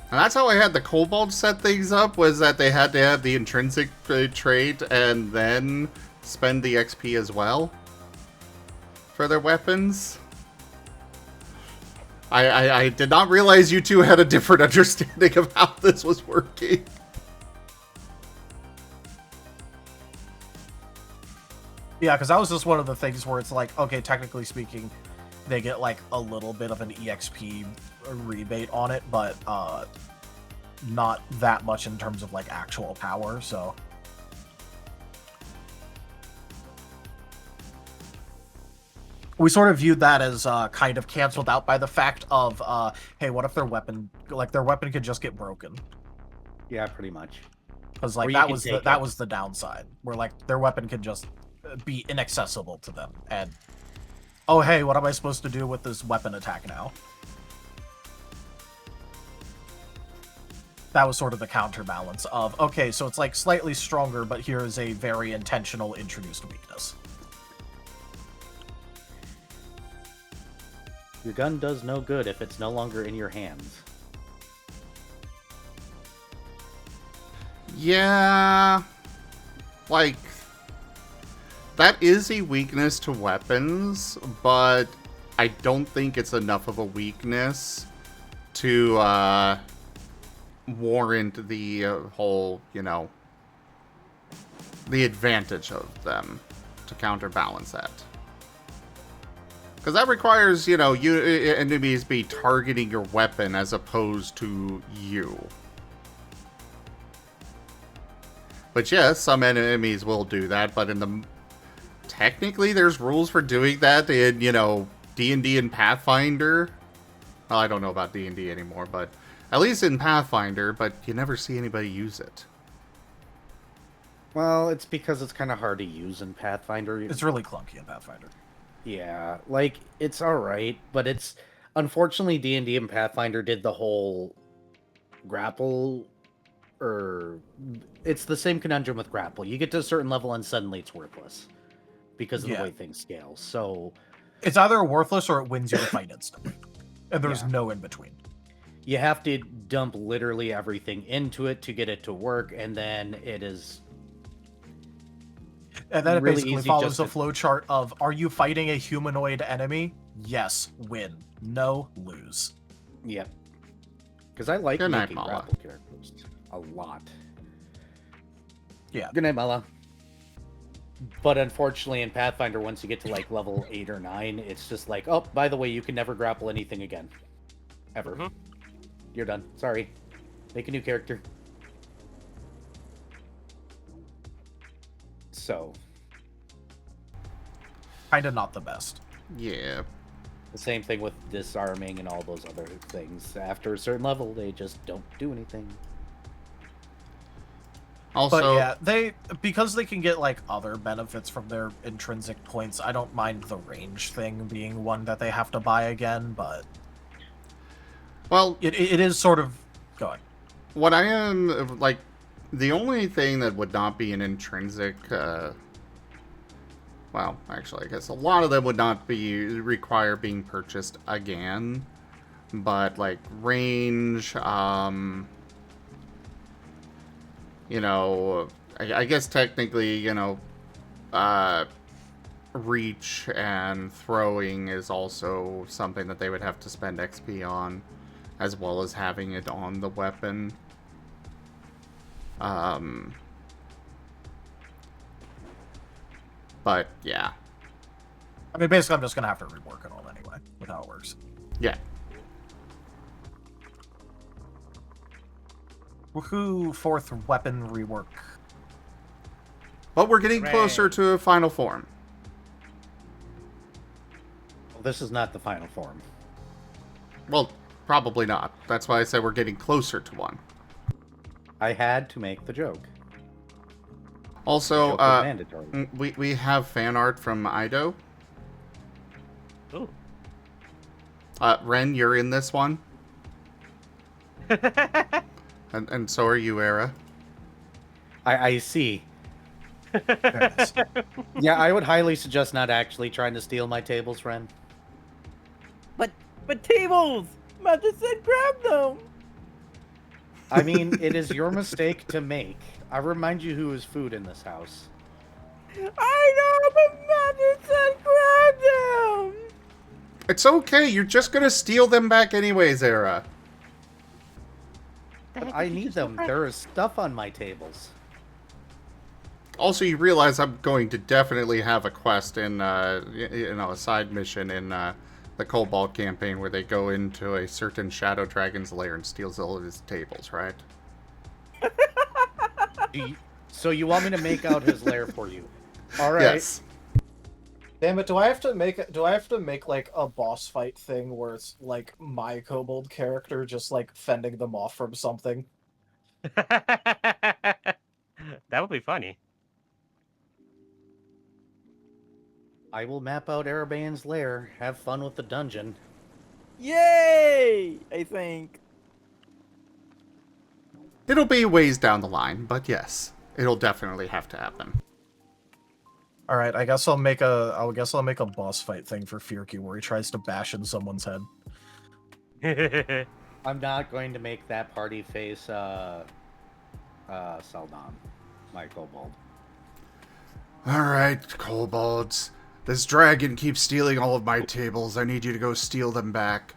And that's how I had the Kobold set things up, was that they had to have the intrinsic trait and then spend the XP as well for their weapons. I did not realize you two had a different understanding of how this was working. Yeah, because that was just one of the things where it's like, okay, technically speaking, they get like a little bit of an EXP rebate on it, but not that much in terms of like actual power, so. We sort of viewed that as kind of canceled out by the fact of, hey, what if their weapon could just get broken? Yeah, pretty much. Because Or like you that could was take that it. was the downside, where like their weapon could just be inaccessible to them, and oh hey, what am I supposed to do with this weapon attack now? That was sort of the counterbalance of, okay, so it's like slightly stronger, but here is a very intentional introduced weakness. Your gun does no good if it's no longer in your hands. Yeah, like, that is a weakness to weapons, but I don't think it's enough of a weakness to warrant the whole, you know, the advantage of them to counterbalance that. Because that requires, you know, enemies be targeting your weapon as opposed to you. But yes, some enemies will do that, but in the... Technically, there's rules for doing that in, you know, D&D and Pathfinder. Well, I don't know about D&D anymore, but... At least in Pathfinder, but you never see anybody use it. Well, it's because it's kind of hard to use in Pathfinder. It's really clunky in Pathfinder. Yeah, like, it's alright, but it's... Unfortunately, D&D and Pathfinder did the whole grapple... Or... It's the same conundrum with grapple. You get to a certain level and suddenly it's worthless. Because of the way things scale, so... It's either worthless or it wins you the fight instantly. And there's Yeah. no in between. You have to dump literally everything into it to get it to work, and then it is... And then it really basically easy follows just the to- flowchart of, are you fighting a humanoid enemy? Yes, win. No, lose. Yep. Because I like Good night, making Mala. grapple characters a lot. Yeah. Good night, Mala. But unfortunately, in Pathfinder, once you get to like level 8 or 9, it's just like, oh, by the way, you can never grapple anything again. Ever. Mhm. You're done. Sorry. Make a new character. So, Kinda not the best. Yeah. the same thing with disarming and all those other things. After a certain level, they just don't do anything. Also, But yeah, because they can get like other benefits from their intrinsic points, I don't mind the range thing being one that they have to buy again, but well, it is sort of going. what I am, like, the only thing that would not be an intrinsic, well, actually, I guess a lot of them would not require being purchased again, but, like, range, you know, I guess technically, you know, reach and throwing is also something that they would have to spend XP on, as well as having it on the weapon. But yeah, I mean, basically, I'm just gonna have to rework it all anyway, with how it works. yeah. Woohoo! 4th weapon rework. But we're getting Hooray. closer to a final form. Well, this is not the final form. Well, probably not. That's why I said we're getting closer to one. I had to make the joke. Also, Joke was mandatory. we have fan art from Ido. Ooh. Ren, you're in this one. And so are you, Era. I see. Yes. Yeah, I would highly suggest not actually trying to steal my tables, Ren. But tables! Marten said grab them! I mean, it is your mistake to make. I remind you who is food in this house. I know, but Marten said grab them! It's okay. You're just gonna steal them back anyways, Era. But I need them. There is stuff on my tables. Also, you realize I'm going to definitely have a quest in, a side mission in the Cobalt campaign where they go into a certain Shadow Dragon's lair and steals all of his tables, right? So you want me to make out his lair for you? All right. Yes. Damn it! Do I have to make like a boss fight thing where it's like my kobold character just like fending them off from something? That would be funny. I will map out Arabane's lair. Have fun with the dungeon. Yay! I think. It'll be ways down the line, but yes, it'll definitely have to happen. All right, I guess I'll make a boss fight thing for Furky where he tries to bash in someone's head. I'm not going to make that party face Saldon, my kobold. Alright, kobolds. This dragon keeps stealing all of my tables. I need you to go steal them back.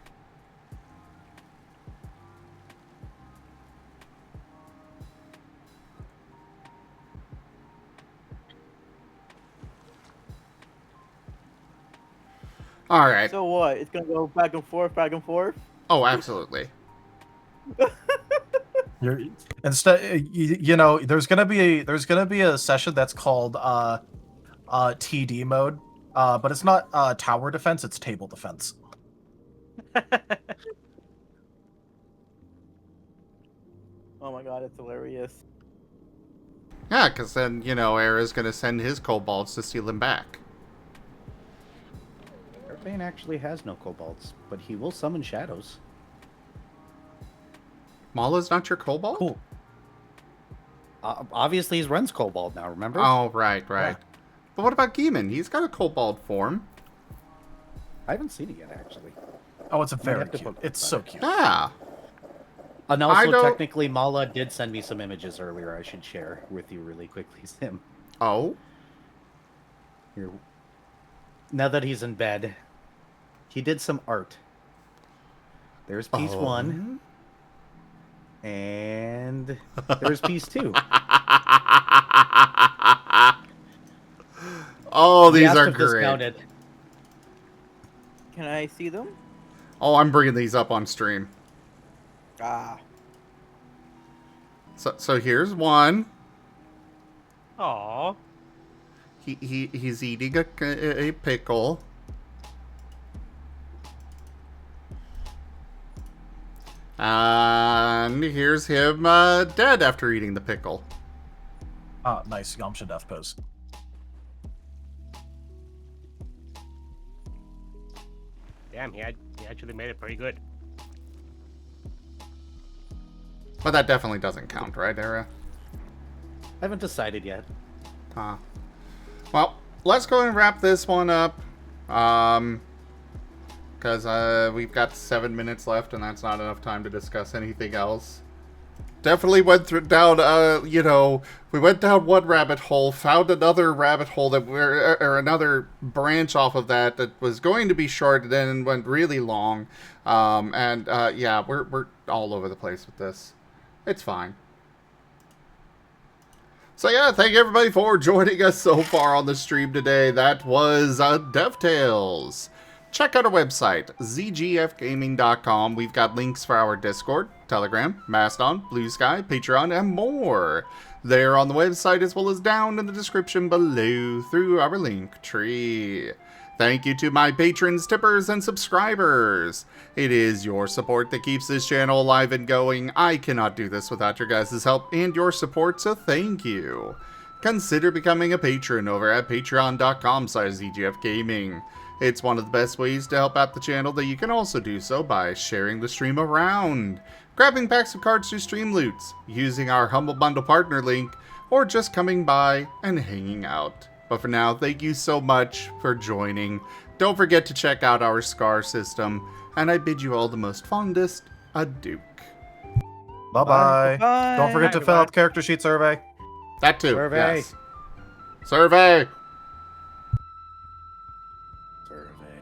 Alright. So what? It's gonna go back and forth, back and forth? Oh, absolutely. You're instead, you know, there's gonna be a session that's called TD mode, but it's not tower defense; it's table defense. Oh my god, it's hilarious. Yeah, because then, Era's going to send his kobolds to steal them back. Arabane actually has no kobolds, but he will summon shadows. Mala's not your kobold? Cool. Obviously, he's Ren's kobold now, remember? Oh, right. Yeah. But what about Geeman? He's got a kobold form. I haven't seen it yet, actually. Oh, it's a might very have to cute. poke It's about so it. cute. Yeah. And I also, don't- technically, Mala did send me some images earlier I should share with you really quickly, Sim. Oh? Here. Now that he's in bed, he did some art. There's piece Oh. 1, and there's piece 2. Oh, He these asked are if great. discounted. Can I see them? Oh, I'm bringing these up on stream. Ah. So here's one. Aww. He's eating a pickle. And here's him dead after eating the pickle. Nice Yamcha death pose. Damn, he actually made it pretty good. But that definitely doesn't count, right, Era? I haven't decided yet. Well, let's go and wrap this one up. Because we've got 7 minutes left, and that's not enough time to discuss anything else. Definitely went down, we went down one rabbit hole, found another rabbit hole or another branch off of that was going to be short, and then went really long. Yeah, we're all over the place with this. It's fine. So yeah, thank you everybody for joining us so far on the stream today. That was DevTales. check out our website, zgfgaming.com. We've got links for our Discord, Telegram, Mastodon, Blue Sky, Patreon, and more. They're on the website as well as down in the description below through our link tree. Thank you to my patrons, tippers, and subscribers. It is your support that keeps this channel alive and going. I cannot do this without your guys' help and your support, so thank you. Consider becoming a patron over at patreon.com/zgfgaming. It's one of the best ways to help out the channel that you can also do so by sharing the stream around, grabbing packs of cards through stream loots, using our Humble Bundle partner link, or just coming by and hanging out. But for now, thank you so much for joining. Don't forget to check out our Scar system, and I bid you all the most fondest adieu. Bye-bye. Bye. Don't forget to fill out the character sheet survey. That too, Survey. yes. Survey! Survey.